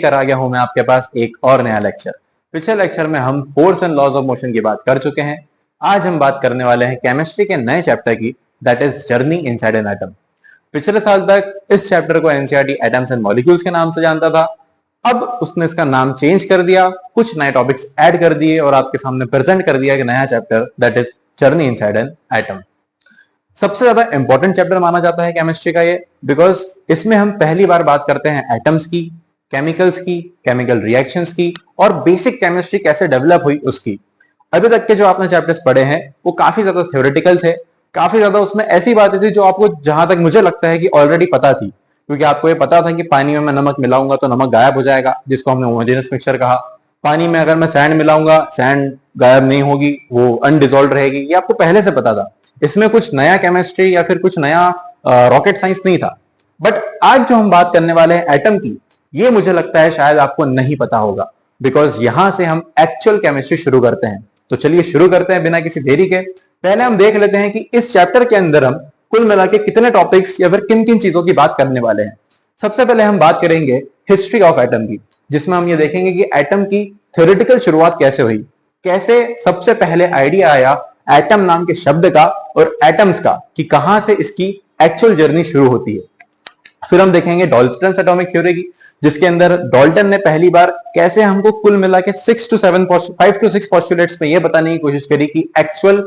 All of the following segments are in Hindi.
कर आ गया हूं मैं आपके पास एक और नया लेक्चर। पिछले लेक्चर में हम force and laws of motion की बात कर चुके हैं। आज हम बात करने वाले हैं केमिस्ट्री के नए चैप्टर की, that is journey inside an atom. पिछले साल तक इस चैप्टर को एनसीईआरटी एटम्स एंड मॉलिक्यूल्स के नाम से जानता था। अब उसने इसका नाम चेंज कर दिया, कुछ नए टॉपिक्स ऐड कर दिए और आपके सामने प्रेजेंट कर दिया कि नया chapter that is journey inside an atom. सबसे ज्यादा इंपॉर्टेंट चैप्टर माना जाता है केमिस्ट्री का ये, बिकॉज इसमें हम पहली बार बात करते हैं एटम्स की, केमिकल्स की, केमिकल रिएक्शंस की और बेसिक केमिस्ट्री कैसे डेवलप हुई उसकी। अभी तक के जो आपने चैप्टर्स पढ़े हैं वो काफी ज्यादा थ्योरेटिकल थे, काफी ज्यादा उसमें ऐसी बातें थी जो आपको जहां तक मुझे लगता है कि ऑलरेडी पता थी, क्योंकि आपको ये पता था कि पानी में मैं नमक मिलाऊंगा तो नमक गायब हो जाएगा, जिसको हमने होमोजेनियस मिक्सचर कहा। पानी में अगर मैं सैंड मिलाऊंगा, सैंड गायब नहीं होगी, वो अनडिजोल्व रहेगी, ये आपको पहले से पता था। इसमें कुछ नया केमिस्ट्री या फिर कुछ नया रॉकेट साइंस नहीं था। बट आज जो हम बात करने वाले हैं एटम की, ये मुझे लगता है शायद आपको नहीं पता होगा, बिकॉज यहां से हम एक्चुअल केमिस्ट्री शुरू करते हैं। तो चलिए शुरू करते हैं बिना किसी देरी के। पहले हम देख लेते हैं कि इस चैप्टर के अंदर हम कुल मिला के कितने टॉपिक्स या फिर किन किन चीजों की बात करने वाले हैं। सबसे पहले हम बात करेंगे हिस्ट्री ऑफ एटम की, जिसमें हम ये देखेंगे कि एटम की थ्योरेटिकल शुरुआत कैसे हुई, कैसे सबसे पहले आइडिया आया एटम नाम के शब्द का और एटम्स का, कि कहां से इसकी एक्चुअल जर्नी शुरू होती है। फिर हम देखेंगे डाल्टन एटॉमिक थ्योरी की, जिसके अंदर डाल्टन ने पहली बार कैसे हमको कुल मिला के 5 to 6 पोस्टुलेट्स में ये बताने की कोशिश करी कि एक्चुअल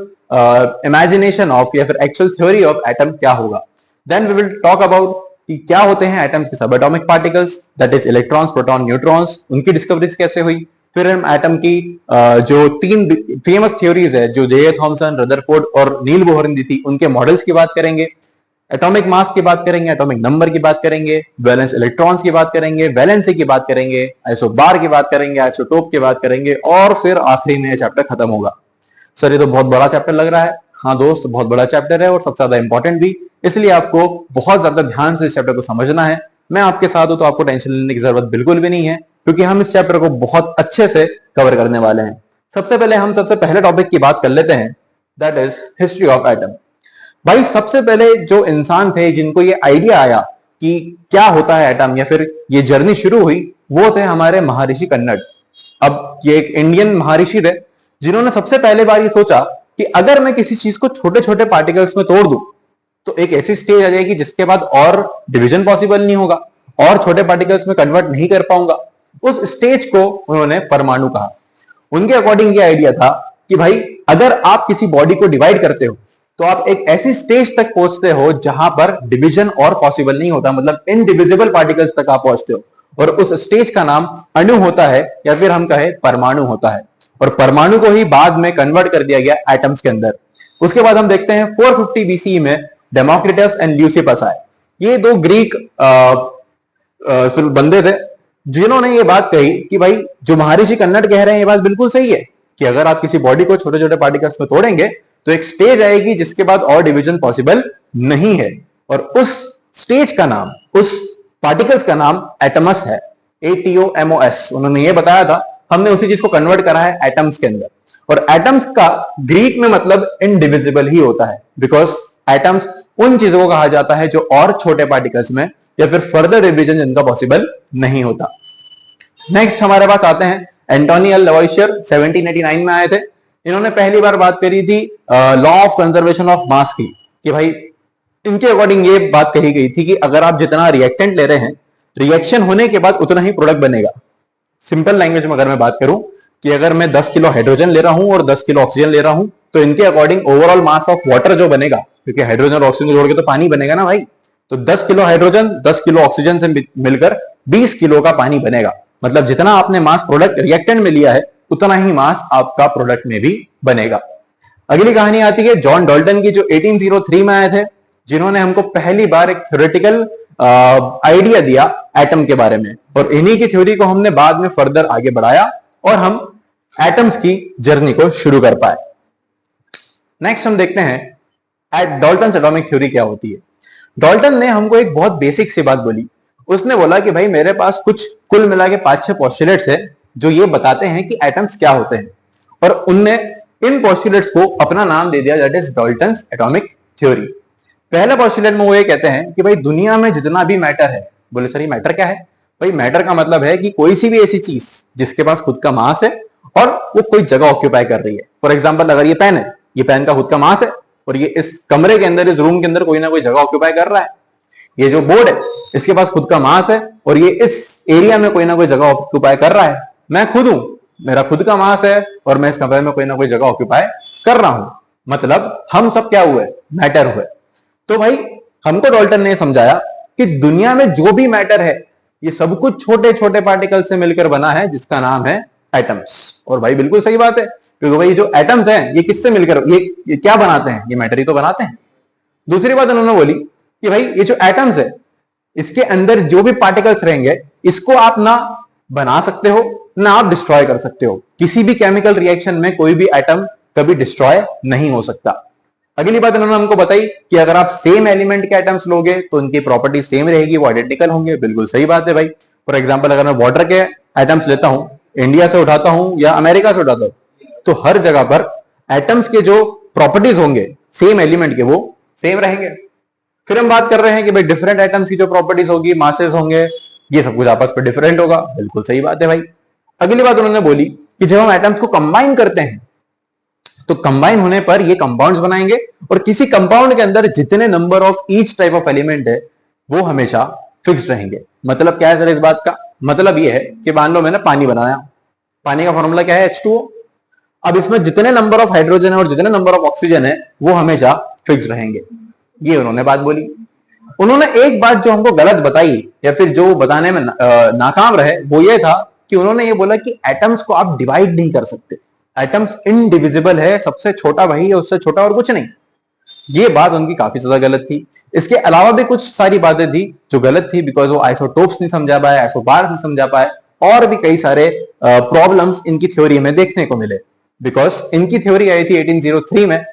इमेजिनेशन ऑफ या फिर एक्चुअल थ्योरी ऑफ एटम क्या होगा। Then we will talk about कि क्या होते हैं एटम्स के subatomic particles, that is electrons, proton, neutrons, उनकी डिस्कवरीज कैसे हुई। फिर हम एटम की जो 3 फेमस थ्योरीज है, जो जे थॉमसन, रदरफोर्ड और नील बोहर ने दी थी, उनके मॉडल्स की बात करेंगे। एटॉमिक मास की बात करेंगे, एटॉमिक नंबर की बात करेंगे, वैलेंस इलेक्ट्रॉन्स की बात करेंगे, वैलेंसी की बात करेंगे, आइसोबार की बात करेंगे, आइसोटोप की बात करेंगे और फिर आखिरी में चैप्टर खत्म होगा। सर ये तो बहुत बड़ा चैप्टर लग रहा है। हाँ दोस्त, बहुत बड़ा चैप्टर है और सबसे ज्यादा इंपॉर्टेंट भी, इसलिए आपको बहुत ज्यादा ध्यान से इस चैप्टर को समझना है। मैं आपके साथ हूं तो आपको टेंशन लेने की जरूरत बिल्कुल भी नहीं है, क्योंकि हम इस चैप्टर को बहुत अच्छे से कवर करने वाले हैं। सबसे पहले हम सबसे पहले टॉपिक की बात कर लेते हैं, that is history of atom. भाई सबसे पहले जो इंसान थे जिनको ये आइडिया आया कि क्या होता है एटम या फिर ये जर्नी शुरू हुई, वो थे हमारे महर्षि कन्नड़। अब ये एक इंडियन महर्षि थे जिन्होंने सबसे पहले बार ये सोचा कि अगर मैं किसी चीज को छोटे छोटे पार्टिकल्स में तोड़ दूं तो एक ऐसी स्टेज आ जाएगी जिसके बाद और डिवीजन पॉसिबल नहीं होगा और छोटे पार्टिकल्स में कन्वर्ट नहीं कर पाऊंगा। उस स्टेज को उन्होंने परमाणु कहा। उनके अकॉर्डिंग ये आइडिया था कि भाई अगर आप किसी बॉडी को डिवाइड करते हो तो आप एक ऐसी स्टेज तक पहुंचते हो जहां पर डिवीजन और पॉसिबल नहीं होता, मतलब इनडिविजिबल पार्टिकल्स तक आप पहुंचते हो, और उस स्टेज का नाम अणु होता है या फिर हम कहें परमाणु होता है। और परमाणु को ही बाद में कन्वर्ट कर दिया गया एटम्स के अंदर। उसके बाद हम देखते हैं 450 बीसी में डेमोक्रिटस एंड ल्यूसिपस आए। ये दो ग्रीक बंदे थे जिन्होंने ये बात कही कि भाई जो महर्षि कन्नड़ कह रहे हैं ये बात बिल्कुल सही है कि अगर आप किसी बॉडी को छोटे छोटे पार्टिकल्स में तोड़ेंगे तो एक स्टेज आएगी जिसके बाद और डिवीजन पॉसिबल नहीं है, और उस स्टेज का नाम, उस पार्टिकल्स का नाम एटमस है, ATOMOS। उन्होंने ये बताया था, हमने उसी चीज को कन्वर्ट करा है एटम्स के अंदर। और एटम्स का ग्रीक में मतलब इनडिविजिबल ही होता है, बिकॉज एटम्स उन चीजों को कहा जाता है जो और छोटे पार्टिकल्स में या फिर फर्दर डिवीजन जिनका पॉसिबल नहीं होता। नेक्स्ट हमारे पास आते हैं एंटोनी एल लवॉइसियर, 1789 में आए थे। इन्होंने पहली बार बात करी थी law of conservation of mass की, कि भाई इनके अकॉर्डिंग ये बात कही गई थी कि अगर आप जितना रिएक्टेंट ले रहे हैं, रिएक्शन होने के बाद उतना ही प्रोडक्ट बनेगा। सिंपल लैंग्वेज में अगर मैं बात करूं कि अगर मैं 10 किलो हाइड्रोजन ले रहा हूं और 10 किलो ऑक्सीजन ले रहा हूं तो इनके according overall mass of water जो बनेगा, क्योंकि हाइड्रोजन और ऑक्सीजन को जोड़ के तो पानी बनेगा ना भाई, तो 10 किलो हाइड्रोजन 10 किलो ऑक्सीजन से मिलकर 20 किलो का पानी बनेगा। मतलब जितना आपने मास प्रोडक्ट रिएक्टेंट में लिया है उतना ही मास आपका प्रोडक्ट में भी बनेगा। अगली कहानी आती है जॉन डाल्टन की, जो 1803 में आए थे, जिन्होंने हमको पहली बार एक थ्योरेटिकल आइडिया दिया एटम के बारे में, और इन्हीं की थ्योरी को हमने बाद में फर्दर आगे बढ़ाया और हम एटम्स की जर्नी को शुरू कर पाए। नेक्स्ट हम देखते हैं डाल्टन एटॉमिक थ्योरी क्या होती है। डाल्टन ने हमको एक बहुत बेसिक सी बात बोली। उसने बोला कि भाई मेरे पास कुछ कुल मिला के 5-6 पोस्टुलेट्स है जो ये बताते हैं कि एटम्स क्या होते हैं, और उनने इन पोस्टुलेट्स को अपना नाम दे दिया, that is Dalton atomic theory. पहला पोस्टुलेट में वो ये कहते हैं कि भाई दुनिया में जितना भी मैटर है, बोले सर ये मैटर क्या है? भाई मैटर का मतलब है कि कोई सी भी ऐसी चीज जिसके पास खुद का मास है और वो कोई जगह ऑक्यूपाई कर रही है। फॉर एग्जाम्पल अगर ये पेन है, ये पेन का खुद का मास है और ये इस कमरे के अंदर, इस रूम के अंदर कोई ना कोई जगह ऑक्यूपाई कर रहा है। ये जो बोर्ड है इसके पास खुद का मास है और ये इस एरिया में कोई ना कोई जगह ऑक्यूपाई कर रहा है। मैं खुद हूं, मेरा खुद का मास है और मैं इस कमरे में कोई ना कोई जगह ऑक्यूपाई कर रहा हूं। मतलब हम सब क्या हुए, मैटर हुए। तो भाई हमको डाल्टन ने समझाया कि दुनिया में जो भी मैटर है ये सब कुछ छोटे छोटे पार्टिकल से मिलकर बना है जिसका नाम है एटम्स। और भाई बिल्कुल सही बात है, क्योंकि भाई जो एटम्स हैं ये किससे मिलकर ये क्या बनाते हैं, ये मैटर ही तो बनाते हैं। दूसरी बात उन्होंने बोली कि भाई ये जो एटम्स है इसके अंदर जो भी पार्टिकल्स रहेंगे इसको आप ना बना सकते हो ना आप डिस्ट्रॉय कर सकते हो। किसी भी केमिकल रिएक्शन में कोई भी एटम कभी डिस्ट्रॉय नहीं हो सकता। अगली बात उन्होंने हमको बताई कि अगर आप सेम एलिमेंट के एटम्स लोगे तो उनकी प्रॉपर्टी सेम रहेगी, वो आइडेंटिकल होंगे। बिल्कुल सही बात है भाई। फॉर एग्जांपल अगर मैं वाटर के एटम्स लेता हूं, इंडिया से उठाता हूं या अमेरिका से उठाता हूं, तो हर जगह पर एटम्स के जो प्रॉपर्टीज होंगे सेम एलिमेंट के वो सेम रहेंगे। फिर हम बात कर रहे हैं कि भाई डिफरेंट एटम्स की जो प्रॉपर्टीज होगी, मासेस होंगे, ये सब कुछ आपस में डिफरेंट होगा। बिल्कुल सही बात है भाई। अगली बात उन्होंने बोली कि जब हम एटम्स को कंबाइन करते हैं तो कंबाइन होने पर ये कंपाउंड्स बनाएंगे और किसी कंपाउंड के अंदर जितने number of each type of element है वो हमेशा फिक्स्ड रहेंगे। मतलब क्या है सर इस बात का? मतलब ये है कि मान लो मैंने पानी बनाया, पानी का फॉर्मूला क्या है, H2O। अब इसमें जितने नंबर ऑफ हाइड्रोजन है और जितने नंबर ऑफ ऑक्सीजन है वो हमेशा फिक्स्ड रहेंगे। ये उन्होंने बात बोली। उन्होंने एक बात जो हमको गलत बताई या फिर जो बताने में नाकाम रहे वो ये था कि उन्होंने ये बोला कि एटम्स को आप डिवाइड नहीं कर सकते, एटम्स इनडिविजिबल है, सबसे छोटा वही है, उससे छोटा और कुछ नहीं। ये बात उनकी काफी ज्यादा गलत थी। इसके अलावा भी कुछ सारी बातें थी जो गलत थी, बिकॉज वो आइसोटोप्स नहीं समझा पाए, आइसोबार्स नहीं समझा पाए, और भी कई सारे प्रॉब्लम्स इनकी थ्योरी में देखने को मिले। बिकॉज इनकी थ्योरी आई थी 1803 में,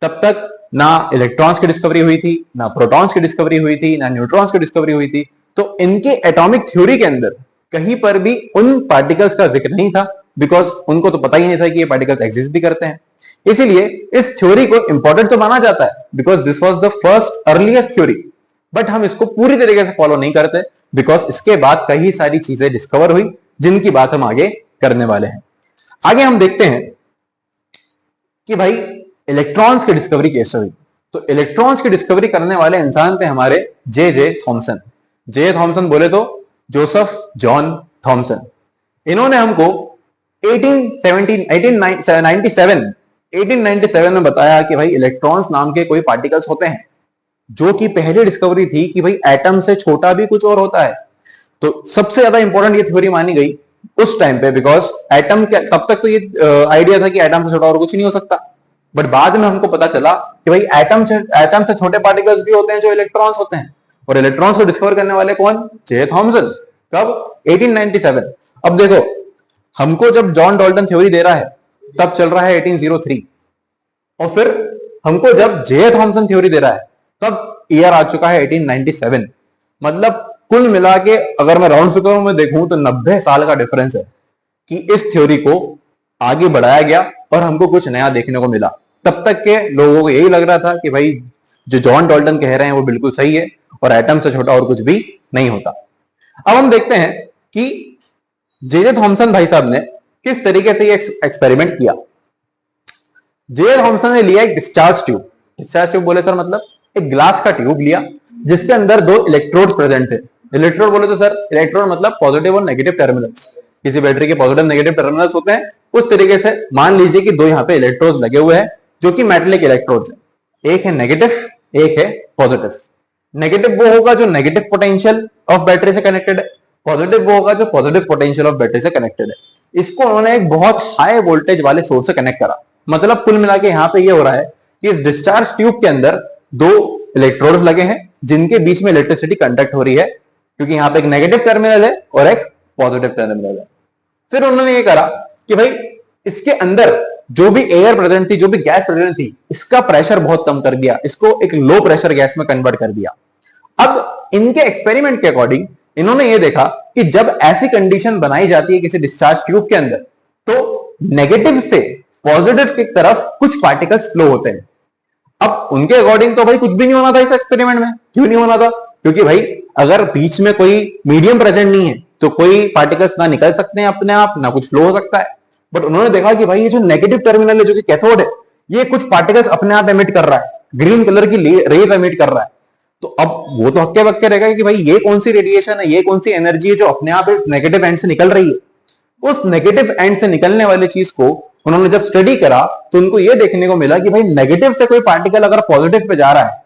तब तक ना इलेक्ट्रॉन्स की डिस्कवरी हुई थी, ना प्रोटॉन्स की डिस्कवरी हुई थी, ना न्यूट्रॉन्स की डिस्कवरी हुई थी। तो इनके एटॉमिक थ्योरी के अंदर कहीं पर भी उन पार्टिकल्स का जिक्र नहीं था, बिकॉज उनको तो पता ही नहीं था कि ये पार्टिकल्स एग्जिस्ट भी करते हैं। इसीलिए इस थ्योरी को इंपॉर्टेंट तो माना जाता है because this was the first earliest theory, but हम इसको पूरी तरीके से फॉलो नहीं करते बिकॉज इसके बाद कई सारी चीजें डिस्कवर हुई जिनकी बात हम आगे करने वाले हैं। आगे हम देखते हैं कि भाई इलेक्ट्रॉन्स की डिस्कवरी कैसे हुई। तो इलेक्ट्रॉन्स की डिस्कवरी करने वाले इंसान थे हमारे जे थॉमसन। जे थॉमसन बोले तो जोसेफ जॉन थॉमसन। इन्होंने हमको 1897 में बताया कि भाई इलेक्ट्रॉन्स नाम के कोई पार्टिकल्स होते हैं, जो कि पहली डिस्कवरी थी कि भाई एटम से छोटा भी कुछ और होता है। तो सबसे ज्यादा इंपॉर्टेंट ये थ्योरी मानी गई उस टाइम पे, बिकॉज एटम के तब तक तो ये आइडिया था कि एटम से छोटा और कुछ नहीं हो सकता, बट बाद में हमको पता चला कि भाई एटम से छोटे पार्टिकल्स भी होते हैं जो इलेक्ट्रॉन्स होते हैं। और इलेक्ट्रॉन्स को डिस्कवर करने वाले कौन? J Thomson. कब? 1897। अब देखो, हमको जब जॉन डाल्टन थ्योरी दे रहा है तब चल रहा है 1803, और फिर हमको जब जे थॉमसन थ्योरी दे रहा है तब ईयर आ चुका है 1897। मतलब कुल मिला के अगर मैं राउंड फिगरों में देखूं तो 90 साल का डिफरेंस है कि इस थ्योरी को आगे बढ़ाया गया और हमको कुछ नया देखने को मिला। तब तक के लोगों को यही लग रहा था कि भाई जो जॉन डाल्टन कह रहे हैं वो बिल्कुल सही है और एटम से छोटा और कुछ भी नहीं होता। अब हम देखते हैं कि जे थॉमसन भाई साहब ने किस तरीके से ये एक्सपेरिमेंट किया। जे थॉमसन ने लिया एक डिस्चार्ज ट्यूब। डिस्चार्ज ट्यूब बोले सर मतलब एक ग्लास का ट्यूब लिया जिसके अंदर 2 इलेक्ट्रोड्स प्रेजेंट थे। इलेक्ट्रोड बोले तो सर इलेक्ट्रोड मतलब पॉजिटिव और नेगेटिव टर्मिनल्स। किसी बैटरी के पॉजिटिव नेगेटिव टर्मिनल्स होते हैं, उस तरीके से मान लीजिए कि 2 यहाँ पे इलेक्ट्रोड्स लगे हुए हैं जो कि मेटेलिक इलेक्ट्रोड्स हैं। एक है नेगेटिव, एक है पॉजिटिव। नेगेटिव वो होगा जो नेगेटिव पोटेंशियल ऑफ बैटरी से कनेक्टेड है, पॉजिटिव वो होगा जो पॉजिटिव पोटेंशियल ऑफ बैटरी से कनेक्टेड है। इसको उन्होंने एक बहुत हाई वोल्टेज वाले सोर्स से कनेक्ट करा। मतलब कुल मिला के यहाँ पे ये हो रहा है कि इस डिस्चार्ज ट्यूब के अंदर 2 इलेक्ट्रोड्स लगे हैं जिनके बीच में इलेक्ट्रिसिटी कंडक्ट हो रही है, क्योंकि यहाँ पे एक नेगेटिव टर्मिनल है और एक पॉजिटिव टर्मिनल है। फिर उन्होंने ये करा कि भाई इसके अंदर जो भी एयर प्रेजेंट थी, जो भी गैस प्रेजेंट थी, इसका प्रेशर बहुत कम कर दिया, इसको एक लो प्रेशर गैस में कन्वर्ट कर दिया। अब इनके एक्सपेरिमेंट के अकॉर्डिंग इन्होंने ये देखा कि जब ऐसी कंडीशन बनाई जाती है किसी डिस्चार्ज ट्यूब के अंदर तो नेगेटिव से पॉजिटिव की तरफ कुछ पार्टिकल्स फ्लो होते हैं। अब उनके अकॉर्डिंग तो भाई कुछ भी नहीं होना था इस एक्सपेरिमेंट में। क्यों नहीं होना था? क्योंकि भाई अगर बीच में कोई मीडियम प्रेजेंट नहीं है तो कोई पार्टिकल्स ना निकल सकते हैं अपने आप, ना कुछ फ्लो हो सकता है। बट उन्होंने देखा कि भाई ये जो नेगेटिव टर्मिनल है, जो कि कैथोड है, ये कुछ पार्टिकल्स अपने आप एमिट कर रहा है, ग्रीन कलर की रेज एमिट कर रहा है। तो अब वो तो हक्के बक्के रहेगा कि भाई ये कौन सी रेडिएशन है, ये कौन सी एनर्जी है जो अपने आप इस नेगेटिव एंड से निकल रही है। उस नेगेटिव एंड से निकलने वाली चीज को उन्होंने जब स्टडी करा तो उनको ये देखने को मिला कि भाई नेगेटिव से कोई पार्टिकल अगर पॉजिटिव पे जा रहा है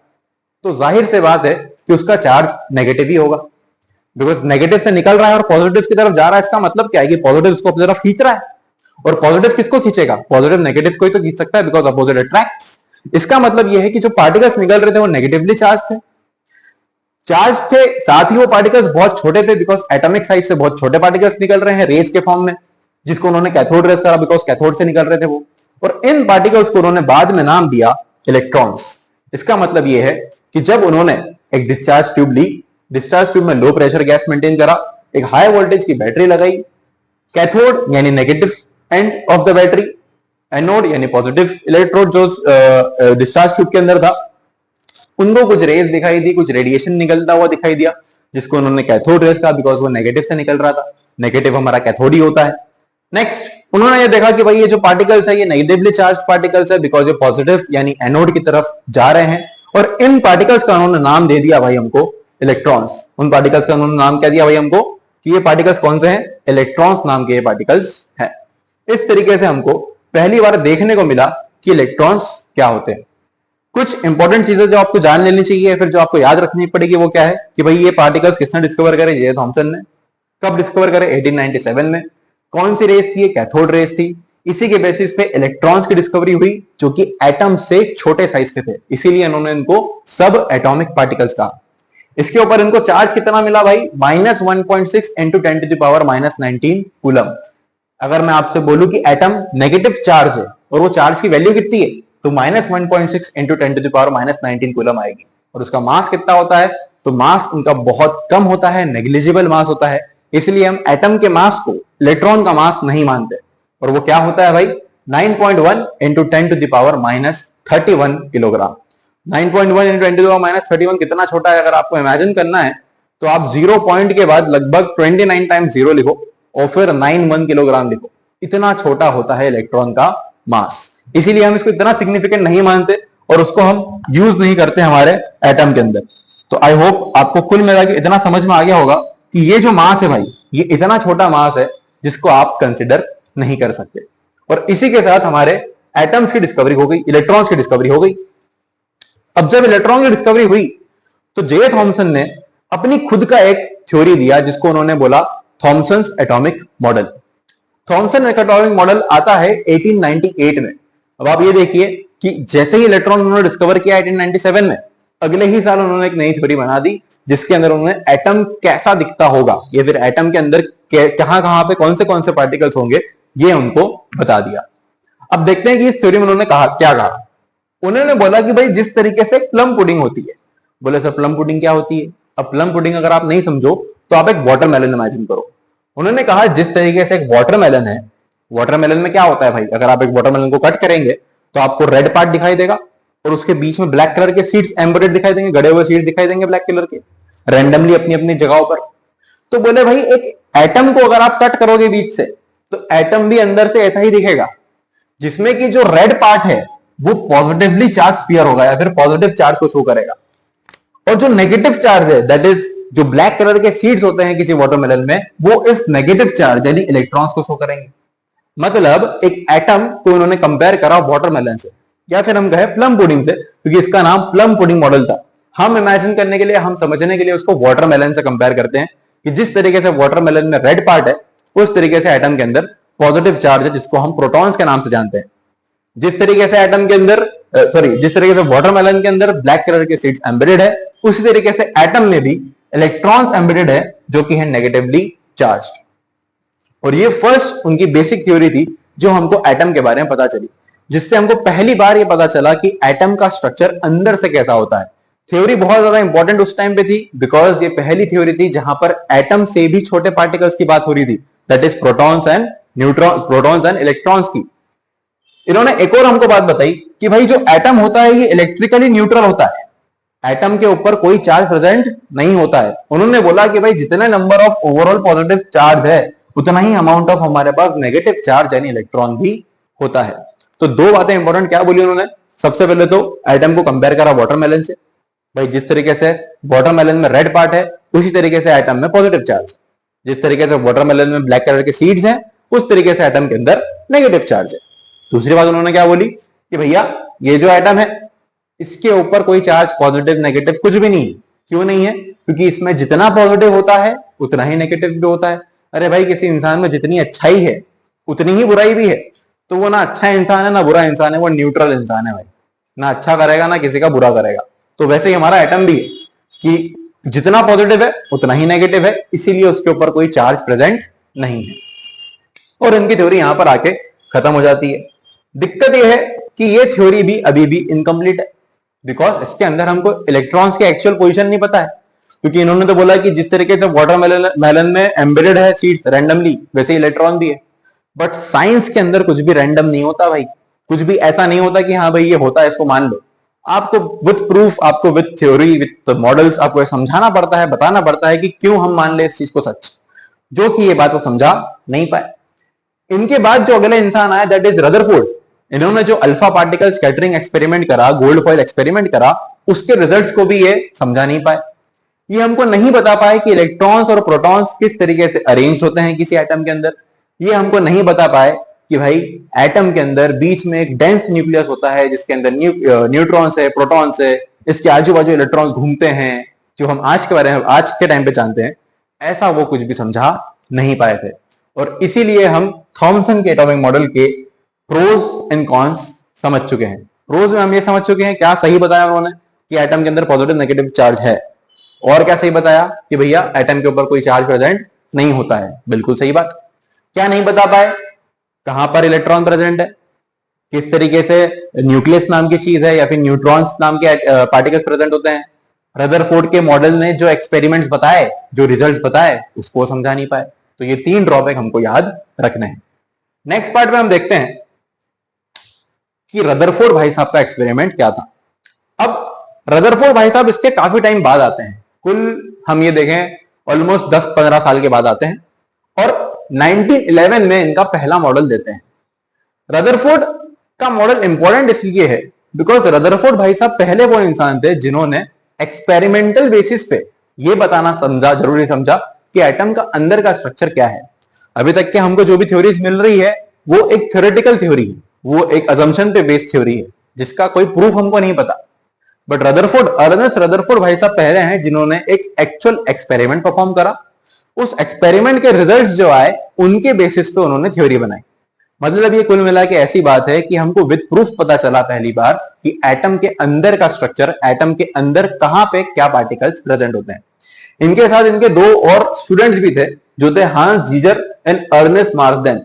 तो जाहिर से बात है कि उसका चार्ज नेगेटिव ही होगा, बिकॉज नेगेटिव से निकल रहा है और पॉजिटिव की तरफ जा रहा है। इसका मतलब क्या है कि पॉजिटिव उसको अपनी तरफ खींच रहा है, और पॉजिटिव किसको खींचेगा, पॉजिटिव नेगेटिव को ही तो खींच सकता है, बिकॉज अपोजिट अट्रैक्ट्स। इसका मतलब यह है कि जो पार्टिकल्स निकल रहे थे वो नेगेटिवली चार्ज थे, साथ ही वो पार्टिकल्स बहुत छोटे थे, बिकॉज एटॉमिक साइज से बहुत छोटे पार्टिकल्स निकल रहे हैं रेज के फॉर्म में, जिसको उन्होंने कैथोड रेज करा, बिकॉज कैथोड से निकल रहे थे वो। और इन पार्टिकल्स को उन्होंने बाद में नाम दिया इलेक्ट्रॉन्स। इसका मतलब यह है कि जब उन्होंने एक डिस्चार्ज ट्यूब ली, डिस्चार्ज ट्यूब में लो प्रेशर गैस मेंटेन करा, एक हाई वोल्टेज की बैटरी लगाई, कैथोड यानी negative end of the battery, anode यानी पॉजिटिव इलेक्ट्रोड जो डिस्चार्ज ट्यूब के अंदर था, उनको कुछ रेज दिखाई दी, कुछ रेडिएशन निकलता हुआ दिखाई दिया, जिसको उन्होंने कैथोड रेज कहा, बिकॉज वो नेगेटिव से निकल रहा था। नेगेटिव हमारा कैथोड ही होता है। नेक्स्ट उन्होंने ये देखा कि भाई ये जो पार्टिकल्स है ये नेगेटिवली चार्ज पार्टिकल्स है, बिकॉज ये पॉजिटिव यानी एनोड की तरफ जा रहे हैं, और इन पार्टिकल्स का उन्होंने नाम दे दिया भाई हमको इलेक्ट्रॉन्स। उन पार्टिकल्स का उन्होंने नाम क्या दिया भाई हमको कि ये पार्टिकल्स कौन से हैं, इलेक्ट्रॉन्स नाम के ये पार्टिकल्स हैं। इस तरीके से हमको पहली बार देखने को मिला कि इलेक्ट्रॉन्स क्या होते हैं। कुछ इंपॉर्टेंट चीजें जो आपको जान लेनी चाहिए, फिर जो आपको याद रखनी पड़ेगी, वो क्या है कि भाई ये पार्टिकल्स किसने डिस्कवर करे, जे थॉमसन ने। कब डिस्कवर करे, 1897 में। कौन सी रेस थी, ये कैथोड रेस थी। इसी के बेसिस पे इलेक्ट्रॉन्स की डिस्कवरी हुई, जो कि एटम से छोटे साइज के थे, इसीलिए इन्होंने इनको सब एटॉमिक पार्टिकल्स कहा। इसके ऊपर इनको चार्ज कितना मिला भाई, -1.6 into 10⁻⁻19 कूलम। अगर मैं आपसे बोलूं कि एटम नेगेटिव चार्ज है और वो चार्ज की वैल्यू कितनी है, तो -1.6 into 10⁻⁻19 कूलम आएगी। और उसका मास कितना होता है, तो मास उनका बहुत कम होता है, नेग्लिजिबल मास होता है। इसलिए हम एटम के मास को इलेक्ट्रॉन का मास नहीं मानते। और वो क्या होता है भाई, 9.1 into 10⁻31 किलोग्राम। 9.1 into 10⁻31 कितना छोटा है, अगर आपको इमेजिन करना है तो आप 0 पॉइंट के बाद लगभग 29 टाइम्स 0 लिखो और फिर 91 किलोग्राम लिखो। इतना छोटा होता है इलेक्ट्रॉन का मास, इसीलिए हम इसको इतना सिग्निफिकेंट नहीं मानते और उसको हम यूज नहीं करते हमारे एटम के अंदर। तो आई होप आपको कुल मिला के इतना समझ में आ गया होगा कि ये जो मास है भाई, ये इतना छोटा मास है जिसको आप कंसिडर नहीं कर सकते। और इसी के साथ हमारे एटम्स की डिस्कवरी हो गई, इलेक्ट्रॉन्स की डिस्कवरी हो गई। अब जब इलेक्ट्रॉन की डिस्कवरी हुई तो जे थॉमसन ने अपनी खुद का एक थ्योरी दिया, जिसको उन्होंने बोला Thomson's atomic model. Thomson atomic model आता है 1898 में। अब आप ये देखिए कि जैसे ही इलेक्ट्रॉन उन्होंने डिस्कवर किया 1897 में, अगले ही साल उन्होंने एक नई थ्योरी बना दी, जिसके अंदर उन्होंने एटम कैसा दिखता होगा, या फिर एटम के अंदर कहां कहां पे कौन से पार्टिकल्स होंगे, ये उनको बता दिया। अब देखते हैं कि इस थ्योरी में उन्होंने क्या कहा। उन्होंने बोला कि भाई जिस तरीके से प्लम पुडिंग होती है। बोले सर प्लम पुडिंग क्या होती है? अब प्लम पुडिंग अगर आप नहीं समझो तो आप एक वाटरमेलन इमेजिन करो। उन्होंने कहा जिस तरीके से एक वाटरमेलन है, वाटरमेलन में क्या होता है भाई, अगर आप एक वाटरमेलन को कट करेंगे तो आपको रेड पार्ट दिखाई देगा और उसके बीच में ब्लैक कलर के सीड्स एम्बेडेड दिखाई देंगे, गड़े हुए सीड्स दिखाई देंगे ब्लैक कलर के, रैंडमली अपनी अपनी जगहों पर। तो बोले भाई एक एटम को अगर आप कट करोगे बीच से तो एटम भी अंदर से ऐसा ही दिखेगा, जिसमें कि जो रेड पार्ट है वो पॉजिटिवली चार्ज स्फीयर होगा या फिर पॉजिटिव चार्ज को शो करेगा, और जो नेगेटिव चार्ज है दैट इज जो ब्लैक कलर के सीड्स होते हैं किसी वाटरमेलन में, वो इस नेगेटिव चार्ज यानी इलेक्ट्रॉन्स को शो करेंगे। मतलब एक एटम को उन्होंने कंपेयर करा वाटरमेलन से, या फिर हम कहें प्लम पुडिंग से, क्योंकि इसका नाम प्लम पुडिंग मॉडल था। हम इमेजिन करने के लिए, हम समझने के लिए उसको वाटरमेलन से कंपेयर करते हैं कि जिस तरीके से वाटरमेलन में रेड पार्ट है उस तरीके से एटम के अंदर पॉजिटिव चार्ज है, जिसको हम प्रोटॉन्स के नाम से जानते हैं। जिस तरीके से एटम के अंदर जिस तरीके से वाटरमेलन के अंदर ब्लैक कलर के सीड्स एम्बेडेड है, उसी तरीके से एटम में भी इलेक्ट्रॉन्स एम्बेडेड है जो कि है नेगेटिवली चार्ज्ड। और ये फर्स्ट उनकी बेसिक थ्योरी थी जो हमको एटम के बारे में पता चली, जिससे हमको पहली बार ये पता चला कि एटम का स्ट्रक्चर अंदर से कैसा होता है। थ्योरी बहुत ज्यादा इंपॉर्टेंट उस टाइम पे थी, बिकॉज ये पहली थ्योरी थी जहां पर एटम से भी छोटे पार्टिकल्स की बात हो रही थी, that is protons and neutrons, protons and electrons की। इन्होंने एक और हमको बात बताई कि भाई जो एटम होता है ये इलेक्ट्रिकली न्यूट्रल होता है। एटम के ऊपर कोई चार्ज प्रेजेंट नहीं होता है। उन्होंने बोला कि भाई जितने number of overall positive charge है उतना ही अमाउंट ऑफ हमारे पास नेगेटिव चार्ज यानी इलेक्ट्रॉन भी होता है। तो दो बातें इंपॉर्टेंट क्या बोली उन्होंने, सबसे पहले तो एटम को कंपेयर करा वाटरमेलन से, भाई जिस तरीके से वाटरमेलन में रेड पार्ट है उसी तरीके से एटम में पॉजिटिव चार्ज, जिस तरीके से वाटरमेलन में ब्लैक कलर के सीड्स हैं उस तरीके से एटम के अंदर नेगेटिव चार्ज है। दूसरी बात उन्होंने क्या बोली कि भैया ये जो एटम है इसके ऊपर कोई चार्ज पॉजिटिव नेगेटिव कुछ भी नहीं है। क्यों नहीं है? क्योंकि इसमें जितना पॉजिटिव होता है उतना ही नेगेटिव भी होता है। अरे भाई किसी इंसान में जितनी अच्छाई है उतनी ही बुराई भी है, तो वो ना अच्छा इंसान है ना बुरा इंसान है, वो न्यूट्रल इंसान है भाई, ना अच्छा करेगा ना किसी का बुरा करेगा। तो वैसे ही हमारा एटम भी है कि जितना पॉजिटिव है उतना ही नेगेटिव है, इसीलिए उसके ऊपर कोई चार्ज प्रेजेंट नहीं है। और इनकी थ्योरी यहां पर आके खत्म हो जाती है। दिक्कत यह है कि ये थ्योरी भी अभी भी इनकम्प्लीट है, बिकॉज इसके अंदर हमको इलेक्ट्रॉन्स के एक्चुअल पोजीशन नहीं पता है। क्योंकि इन्होंने तो बोला कि जिस तरीके से वाटरमेलन में एम्बेडेड है सीड्स रैंडमली, वैसे इलेक्ट्रॉन भी है। बट साइंस के अंदर कुछ भी रैंडम नहीं होता भाई, कुछ भी ऐसा नहीं होता कि हाँ भाई ये होता है इसको मान लो। आपको विथ प्रूफ, आपको विथ थ्योरी, विथ मॉडल्स आपको समझाना पड़ता है, बताना पड़ता है कि क्यों हम मान ले इस चीज को सच, जो कि ये बात वो समझा नहीं पाए। इनके बाद जो अगला इंसान आया दैट इज रदरफोर्ड। इन्होंने जो अल्फा पार्टिकल स्कैटरिंग एक्सपेरिमेंट करा, गोल्ड फॉइल एक्सपेरिमेंट करा, उसके रिजल्ट्स को भी ये समझा नहीं पाए। ये हमको नहीं बता पाए कि इलेक्ट्रॉन्स और प्रोटॉन्स किस तरीके से अरेंज होते हैं किसी एटम के अंदर। ये हमको नहीं बता पाए कि भाई एटम के अंदर बीच में एक डेंस न्यूक्लियस होता है जिसके अंदर न्यूट्रॉन्स है, प्रोटॉन्स है, इसके आजू बाजू इलेक्ट्रॉन्स घूमते हैं, जो हम आज के बारे में आज के टाइम पे जानते हैं। ऐसा वो कुछ भी समझा नहीं पाए थे। और इसीलिए हम थॉमसन के एटॉमिक मॉडल के प्रोज एंड कॉन्स समझ चुके हैं। प्रोज में हम ये समझ चुके हैं क्या सही बताया उन्होंने कि एटम के अंदर पॉजिटिव नेगेटिव चार्ज है, और क्या सही बताया कि भैया एटम के ऊपर कोई चार्ज प्रेजेंट नहीं होता है। बिल्कुल सही बात। क्या नहीं बता पाए? कहां पर इलेक्ट्रॉन प्रेजेंट है, किस तरीके से न्यूक्लियस नाम की चीज है या फिर न्यूट्रॉन्स नाम के पार्टिकल्स प्रेजेंट होते हैं। रदरफोर्ड के मॉडल ने जो एक्सपेरिमेंट्स बताए, जो रिजल्ट्स बताए, उसको समझा नहीं पाए। तो ये तीन ड्रॉबैक हमको याद रखने हैं। नेक्स्ट पार्ट में हम देखते हैं कि रदरफोर्ड भाई साहब का एक्सपेरिमेंट क्या था। अब रदरफोर्ड भाई साहब इसके काफी टाइम बाद आते हैं, कुल हम ये देखें ऑलमोस्ट 10-15 साल के बाद आते हैं, और 1911 में इनका पहला मॉडल देते हैं। रदरफोर्ड का मॉडल इंपॉर्टेंट इसलिए है बिकॉज रदरफोर्ड भाई साहब पहले वो इंसान थे जिन्होंने एक्सपेरिमेंटल बेसिस पे ये बताना समझा, जरूरी समझा कि एटम का अंदर का स्ट्रक्चर क्या है। अभी तक के हमको जो भी थ्योरीज मिल रही है वो एक थ्योरेटिकल थ्योरी है, वो एक अजम्पशन पे बेस्ड थ्योरी है जिसका कोई प्रूफ हमको नहीं पता। बट रदरफोर्ड, अर्नेस्ट रदरफोर्ड भाई साहब पहले हैं जिन्होंने एक एक्चुअल एक्सपेरिमेंट परफॉर्म करा। उस एक्सपेरिमेंट के रिजल्ट्स जो आए उनके बेसिस पे उन्होंने थ्योरी बनाई। मतलब ये कुल मिला के ऐसी बात है कि हमको विद प्रूफ पता चला पहली बार कि एटम के अंदर का स्ट्रक्चर, एटम के अंदर कहां पे क्या पार्टिकल्स प्रेजेंट होते हैं। इनके साथ इनके दो और स्टूडेंट्स भी थे जो थे हांस जीजर एंड अर्नेस्ट मार्सदेन।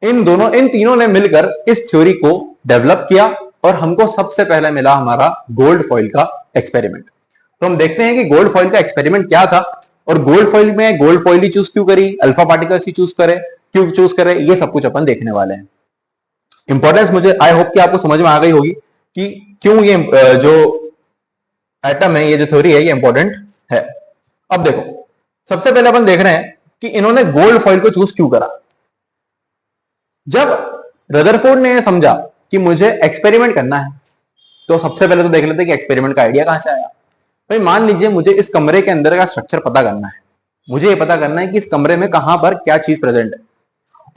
इन तीनों ने मिलकर इस थ्योरी को डेवलप किया और हमको सबसे पहले मिला हमारा गोल्ड फॉइल का एक्सपेरिमेंट। तो हम देखते हैं कि गोल्ड फॉइल का एक्सपेरिमेंट क्या था और गोल्ड फॉइल में गोल्ड फॉइल ही चूज क्यों करी, अल्फा पार्टिकल्स ही क्यों चूज करे, ये सब कुछ अपन देखने वाले हैं। इंपॉर्टेंस मुझे आई होप कि आपको समझ में आ गई होगी कि क्यों ये जो एटम है, ये जो थ्योरी है, ये इंपॉर्टेंट है। अब देखो, सबसे पहले अपन देख रहे हैं कि इन्होंने गोल्ड फॉइल को चूज क्यों करा। जब रदरफोर्ड ने समझा कि मुझे एक्सपेरिमेंट करना है तो सबसे पहले तो देख लेते हैं कि एक्सपेरिमेंट का आइडिया कहां से आया। भाई मान लीजिए मुझे इस कमरे के अंदर का स्ट्रक्चर पता करना है, मुझे ये पता करना है कि इस कमरे में कहां पर क्या चीज प्रेजेंट है,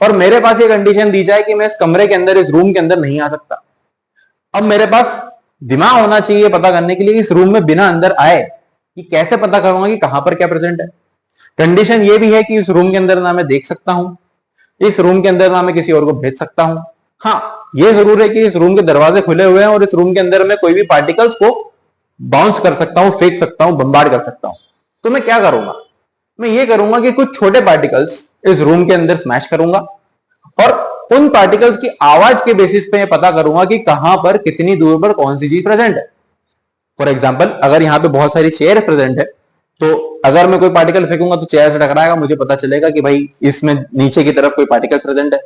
और मेरे पास ये कंडीशन दी जाए कि मैं इस कमरे के अंदर, इस रूम के अंदर नहीं आ सकता। अब मेरे पास दिमाग होना चाहिए पता करने के लिए इस रूम में बिना अंदर आए कि कैसे पता करूंगा कि कहां पर क्या प्रेजेंट है। कंडीशन ये भी है कि इस रूम के अंदर ना मैं देख सकता हूं, इस रूम के अंदर ना मैं किसी और को भेज सकता हूं। हाँ, ये जरूर है कि इस रूम के दरवाजे खुले हुए हैं और इस रूम के अंदर मैं कोई भी पार्टिकल्स को बाउंस कर सकता हूं, फेंक सकता हूं, बम्बार्ड कर सकता हूं। तो मैं क्या करूंगा, मैं ये करूंगा कि कुछ छोटे पार्टिकल्स इस रूम के अंदर स्मैश करूंगा और उन पार्टिकल्स की आवाज के बेसिस पे पता करूंगा कि कहां पर, कितनी दूर पर कौन सी चीज प्रेजेंट है। फॉर एग्जाम्पल, अगर यहां पे बहुत सारी चेयर प्रेजेंट है तो अगर मैं कोई पार्टिकल फेंकूंगा तो चेयर से टकराएगा, मुझे पता चलेगा कि भाई इसमें नीचे की तरफ कोई पार्टिकल प्रेजेंट है।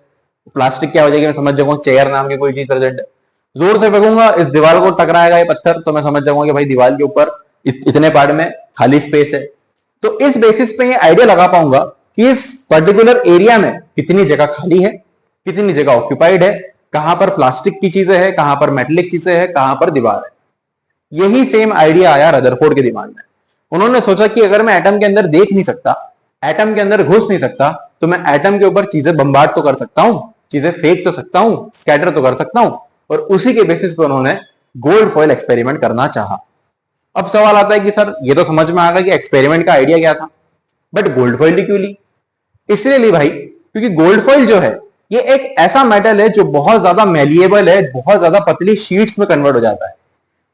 प्लास्टिक क्या हो जाएगी, मैं समझ जाऊंगा चेयर नाम की कोई चीज प्रेजेंट है। जोर से फेंकूंगा, इस दीवार को टकराएगा ये पत्थर, तो मैं समझ जाऊंगा कि भाई दीवार के ऊपर इतने पार्ट में खाली स्पेस है, तो इस बेसिस पे ये आइडिया लगा पाऊंगा कि इस पर्टिकुलर एरिया में कितनी जगह खाली है, कितनी जगह ऑक्यूपाइड है, कहां पर प्लास्टिक की चीजें हैं, कहां पर मेटेलिक चीजें हैं, कहां पर दीवार है। यही सेम आइडिया आया रदरफोर्ड के दिमाग में। उन्होंने सोचा कि अगर मैं एटम के अंदर देख नहीं सकता, एटम के अंदर घुस नहीं सकता, तो मैं एटम के ऊपर चीजें बम्बार्ड तो कर सकता हूं, चीजें फेंक तो सकता हूं, स्कैटर तो कर सकता हूं। और उसी के बेसिस पर उन्होंने गोल्ड फॉइल एक्सपेरिमेंट करना चाहा। अब सवाल आता है कि सर ये तो समझ में आ गया कि एक्सपेरिमेंट का आइडिया क्या था, बट गोल्ड फॉइल क्यों ली? इसलिए ली भाई क्योंकि गोल्ड फॉइल जो है ये एक ऐसा मेटल है जो बहुत ज्यादा मेलिएबल है, बहुत ज्यादा पतली शीट्स में कन्वर्ट हो जाता है।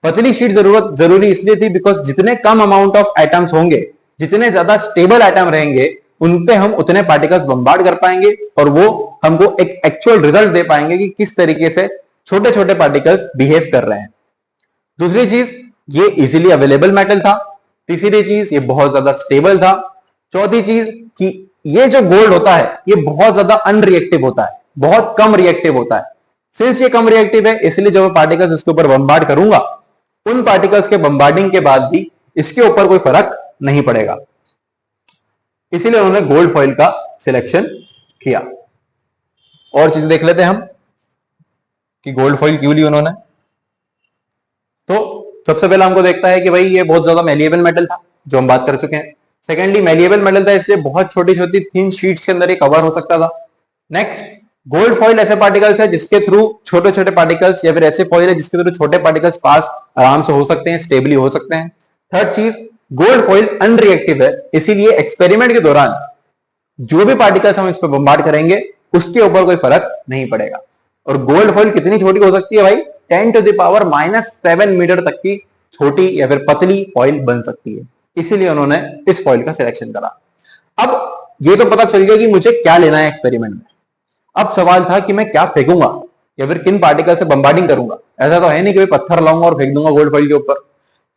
पतली शीट जरूरी इसलिए थी बिकॉज जितने कम अमाउंट ऑफ एटम्स होंगे, जितने ज्यादा स्टेबल एटम रहेंगे, उनपे हम उतने पार्टिकल्स बम्बार्ड कर पाएंगे और वो हमको एक एक्चुअल रिजल्ट दे पाएंगे कि किस तरीके से छोटे छोटे पार्टिकल्स बिहेव कर रहे हैं। दूसरी चीज, ये इजीली अवेलेबल मेटल था। तीसरी चीज, ये बहुत ज्यादा स्टेबल था। चौथी चीज कि ये जो गोल्ड होता है ये बहुत ज्यादा अनरिएक्टिव होता है, बहुत कम रिएक्टिव होता है। सिंस ये कम रिएक्टिव है, इसलिए जब मैं पार्टिकल्स इसके ऊपर बम्बार्ड करूंगा, उन पार्टिकल्स के बम्बार्डिंग के बाद भी इसके ऊपर कोई फर्क नहीं पड़ेगा। इसीलिए उन्होंने गोल्ड फॉइल का सिलेक्शन किया। और चीजें देख लेते हैं हम कि गोल्ड फॉइल क्यों ली उन्होंने। तो सबसे पहले हमको देखता है कि भाई ये बहुत ज्यादा मेलिएबल मेटल था, जो हम बात कर चुके हैं। सेकेंडली, मेलिएबल मेटल था इसलिए बहुत छोटी छोटी थिन शीट्स के अंदर ये कवर हो सकता था। नेक्स्ट, गोल्ड फॉइल ऐसे पार्टिकल्स है जिसके थ्रू छोटे छोटे पार्टिकल्स, या फिर ऐसे फॉइल है जिसके थ्रू छोटे पार्टिकल्स पास आराम से हो सकते हैं, स्टेबली हो सकते हैं। थर्ड चीज, गोल्ड फॉइल अनरिएक्टिव है, इसीलिए एक्सपेरिमेंट के दौरान जो भी पार्टिकल्स हम इस पर बम्बार्ड करेंगे उसके ऊपर कोई फर्क नहीं पड़ेगा। और गोल्ड फॉइल कितनी छोटी हो सकती है भाई? 10⁻⁻7 मीटर तक की छोटी या फिर पतली फॉइल बन सकती है। इसीलिए उन्होंने इस फॉइल का सिलेक्शन करा। अब ये तो पता चल गया कि मुझे क्या लेना है एक्सपेरिमेंट में। अब सवाल था कि मैं क्या फेंकूंगा या फिर किन पार्टिकल से बम्बार्डिंग करूंगा। ऐसा तो है नहीं कि पत्थर लाऊंगा और फेंक दूंगा गोल्ड फॉइल के ऊपर।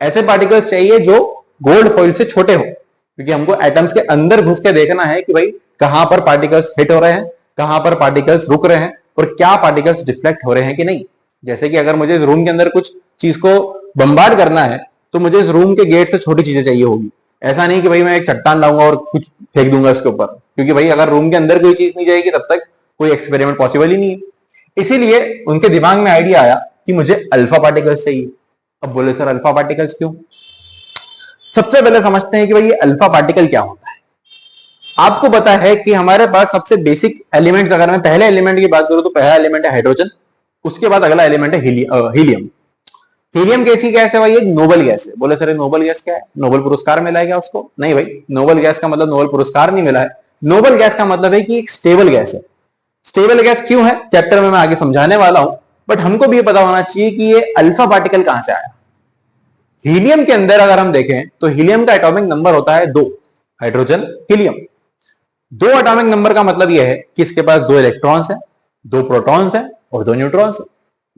ऐसे पार्टिकल्स चाहिए जो गोल्ड फॉइल से छोटे हो, क्योंकि हमको एटम्स के अंदर घुस के देखना है कि भाई कहां पर पार्टिकल्स हिट हो रहे हैं, कहां पर पार्टिकल्स रुक रहे हैं और क्या पार्टिकल्स डिफ्लेक्ट हो रहे हैं कि नहीं। जैसे कि अगर मुझे इस रूम के अंदर कुछ चीज को बम्बार्ड करना है तो मुझे इस रूम के गेट से छोटी चीजें चाहिए होगी। ऐसा नहीं कि भाई मैं एक चट्टान लाऊंगा और कुछ फेंक दूंगा इसके ऊपर, क्योंकि भाई अगर रूम के अंदर कोई चीज नहीं जाएगी तब तक कोई एक्सपेरिमेंट पॉसिबल ही नहीं है। इसीलिए उनके दिमाग में आइडिया आया कि मुझे अल्फा पार्टिकल्स चाहिए। अब बोले सर अल्फा पार्टिकल्स क्यों? सबसे पहले समझते हैं कि भाई ये अल्फा पार्टिकल क्या होता है। आपको पता है कि हमारे पास सबसे बेसिक एलिमेंट्स, अगर मैं पहले एलिमेंट की बात करूं तो पहला एलिमेंट है हाइड्रोजन, उसके बाद अगला एलिमेंट है हीलियम। हीलियम कैसी गैस है भाई? ये नोबल गैस है। बोले सर नोबल गैस क्या है? नोबल पुरस्कार मिला है क्या उसको? नहीं भाई, नोबल गैस का मतलब नोबल पुरस्कार नहीं मिला है। नोबल गैस का मतलब है कि एक स्टेबल गैस है। स्टेबल गैस क्यों है चैप्टर में मैं आगे समझाने वाला हूं, बट हमको भी ये पता होना चाहिए कि ये अल्फा पार्टिकल कहां से आया। हीलियम के अंदर अगर हम देखें तो हीलियम का एटॉमिक नंबर होता है 2। हाइड्रोजन, हीलियम, 2 एटॉमिक नंबर का मतलब यह है कि इसके पास 2 इलेक्ट्रॉन्स हैं, 2 प्रोटॉन्स हैं और 2 न्यूट्रॉन्स हैं।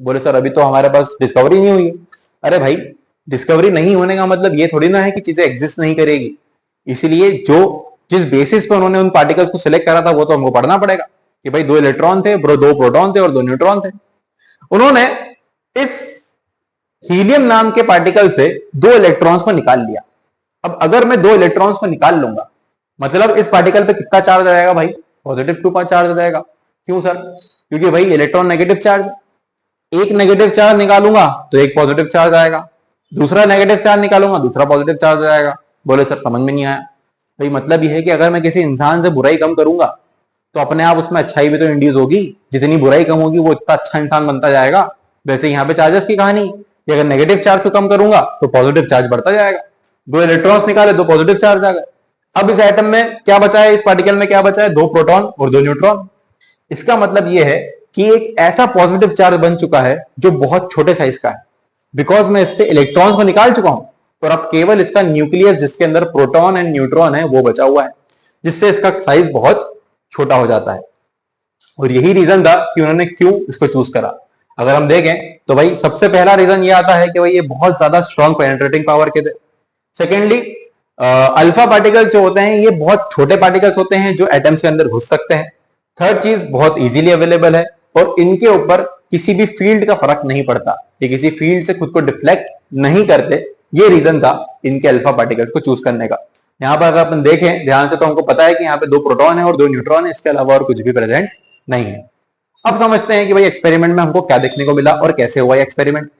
बोले सर अभी तो हमारे पास डिस्कवरी नहीं हुई है। अरे भाई, डिस्कवरी नहीं होने का मतलब ये थोड़ी ना है कि चीजें एग्जिस्ट नहीं करेगी। इसीलिए जिस बेसिस पे उन्होंने उन पार्टिकल्स को सिलेक्ट करा था वो तो हमको पढ़ना पड़ेगा कि भाई 2 इलेक्ट्रॉन थे, 2 प्रोटॉन थे और 2 न्यूट्रॉन थे। उन्होंने इस हीलियम नाम के पार्टिकल से 2 इलेक्ट्रॉन्स को निकाल लिया। अब अगर मैं 2 इलेक्ट्रॉन्स को निकाल लूंगा, मतलब इस पार्टिकल पे कितना चार्ज आ जाएगा भाई? +2 का चार्ज आ जाएगा। क्यों सर? क्योंकि भाई इलेक्ट्रॉन नेगेटिव चार्ज है। एक नेगेटिव चार्ज निकालूंगा तो एक पॉजिटिव चार्ज आएगा, दूसरा नेगेटिव चार्ज निकालूंगा दूसरा पॉजिटिव चार्ज आएगा। बोले सर समझ में नहीं आया। भाई मतलब यह है कि अगर मैं किसी इंसान से बुराई कम करूंगा तो अपने आप उसमें अच्छाई भी तो इंड्यूस होगी। जितनी बुराई कम होगी वो इतना अच्छा इंसान बनता जाएगा। वैसे यहाँ पे चार्जेस की कहानी कि अगर नेगेटिव चार्ज को कम करूंगा तो पॉजिटिव चार्ज बढ़ता जाएगा। 2 इलेक्ट्रॉन्स निकाले 2 पॉजिटिव चार्ज आ गए। अब इस एटम में क्या बचा है, इस पार्टिकल में क्या बचा है? 2 प्रोटॉन और 2 न्यूट्रॉन। इसका मतलब यह है कि एक ऐसा पॉजिटिव चार्ज बन चुका है जो बहुत छोटे साइज का है, बिकॉज मैं इससे इलेक्ट्रॉन्स को निकाल चुका हूं और अब केवल इसका न्यूक्लियस जिसके अंदर प्रोटॉन एंड न्यूट्रॉन है वो बचा हुआ है, जिससे इसका साइज बहुत छोटा हो जाता है। और यही रीजन था कि उन्होंने क्यों इसको चूज करा। अगर हम देखें तो भाई सबसे पहला रीजन ये आता है कि भाई ये बहुत ज्यादा स्ट्रॉन्ग पेनिट्रेटिंग पावर के थे। सेकेंडली, अल्फा पार्टिकल्स जो होते हैं ये बहुत छोटे पार्टिकल्स होते हैं जो एटम्स के अंदर घुस सकते हैं। थर्ड चीज, बहुत इजीली अवेलेबल है और इनके ऊपर किसी भी फील्ड का फर्क नहीं पड़ता। ये किसी फील्ड से खुद को डिफ्लेक्ट नहीं करते, ये रीजन था इनके अल्फा पार्टिकल्स को चूज करने का। यहाँ पर अगर अपन देखें ध्यान से तो हमको पता है कि यहाँ पे 2 प्रोटॉन है और 2 न्यूट्रॉन है, इसके अलावा और कुछ भी प्रेजेंट नहीं है। अब समझते हैं कि भाई एक्सपेरिमेंट में हमको क्या देखने को मिला और कैसे हुआ एक्सपेरिमेंट।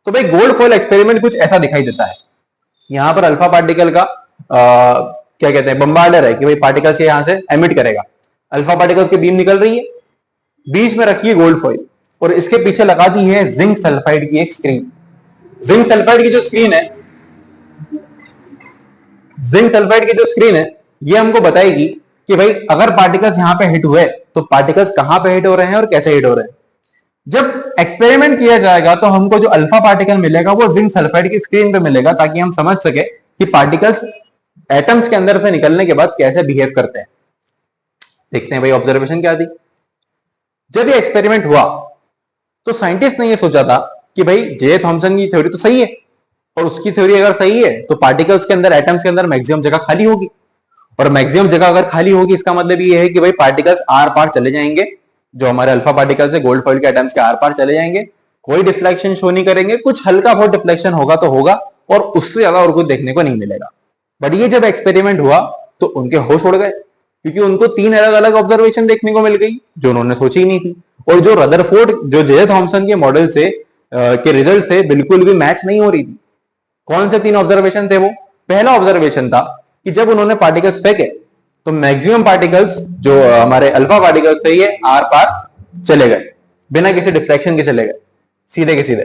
तो भाई गोल्ड फॉइल एक्सपेरिमेंट कुछ ऐसा दिखाई देता है। यहाँ पर अल्फा पार्टिकल का क्या कहते हैं बम्बार्डर है कि भाई पार्टिकल्स यहाँ से एमिट करेगा, अल्फा पार्टिकल्स की बीम निकल रही है, बीच में रखी है गोल्ड फॉइल और इसके पीछे लगा दी है जिंक सल्फाइड की एक स्क्रीन। जिंक सल्फाइड की जो स्क्रीन है, जिंक सल्फाइड की जो स्क्रीन है ये हमको बताएगी कि भाई अगर पार्टिकल्स यहां पे हिट हुए तो पार्टिकल्स कहां पे हिट हो रहे हैं और कैसे हिट हो रहे हैं। जब एक्सपेरिमेंट किया जाएगा तो हमको जो अल्फा पार्टिकल मिलेगा वो जिंक सल्फाइड की स्क्रीन पे मिलेगा, ताकि हम समझ सके कि पार्टिकल्स एटम्स के अंदर से निकलने के बाद कैसे बिहेव करते हैं। देखते हैं भाई ऑब्जर्वेशन क्या थी। जब ये एक्सपेरिमेंट हुआ तो साइंटिस्ट ने ये सोचा था कि भाई जे थॉमसन की थ्योरी तो सही है और उसकी थ्योरी अगर सही है तो पार्टिकल्स के अंदर एटम्स के अंदर मैक्सिमम जगह खाली होगी, और मैक्सिमम जगह अगर खाली होगी इसका मतलब ये है कि भाई पार्टिकल्स आर पार चले जाएंगे, जो हमारे अल्फा पार्टिकल्स है गोल्ड फॉइल के एटम्स के आर पार चले जाएंगे, कोई डिफ्लेक्शन शो नहीं करेंगे, कुछ हल्का बहुत डिफ्लेक्शन होगा तो होगा और उससे ज्यादा और कुछ देखने को नहीं मिलेगा। बट ये जब एक्सपेरिमेंट हुआ तो उनके होश उड़ गए, क्योंकि उनको 3 अलग अलग ऑब्जर्वेशन देखने को मिल गई जो उन्होंने सोची ही नहीं थी, और जो रदरफोर्ड जो जे थॉमसन के मॉडल से के रिजल्ट से बिल्कुल भी मैच नहीं हो रही थी। कौन से 3 ऑब्जर्वेशन थे वो? पहला ऑब्जर्वेशन था कि जब उन्होंने पार्टिकल्स फेंके तो मैक्सिमम पार्टिकल्स जो हमारे अल्फा पार्टिकल्स थे ये आर पार चले गए, बिना किसी डिफ्लेक्शन के चले गए, सीधे के सीधे।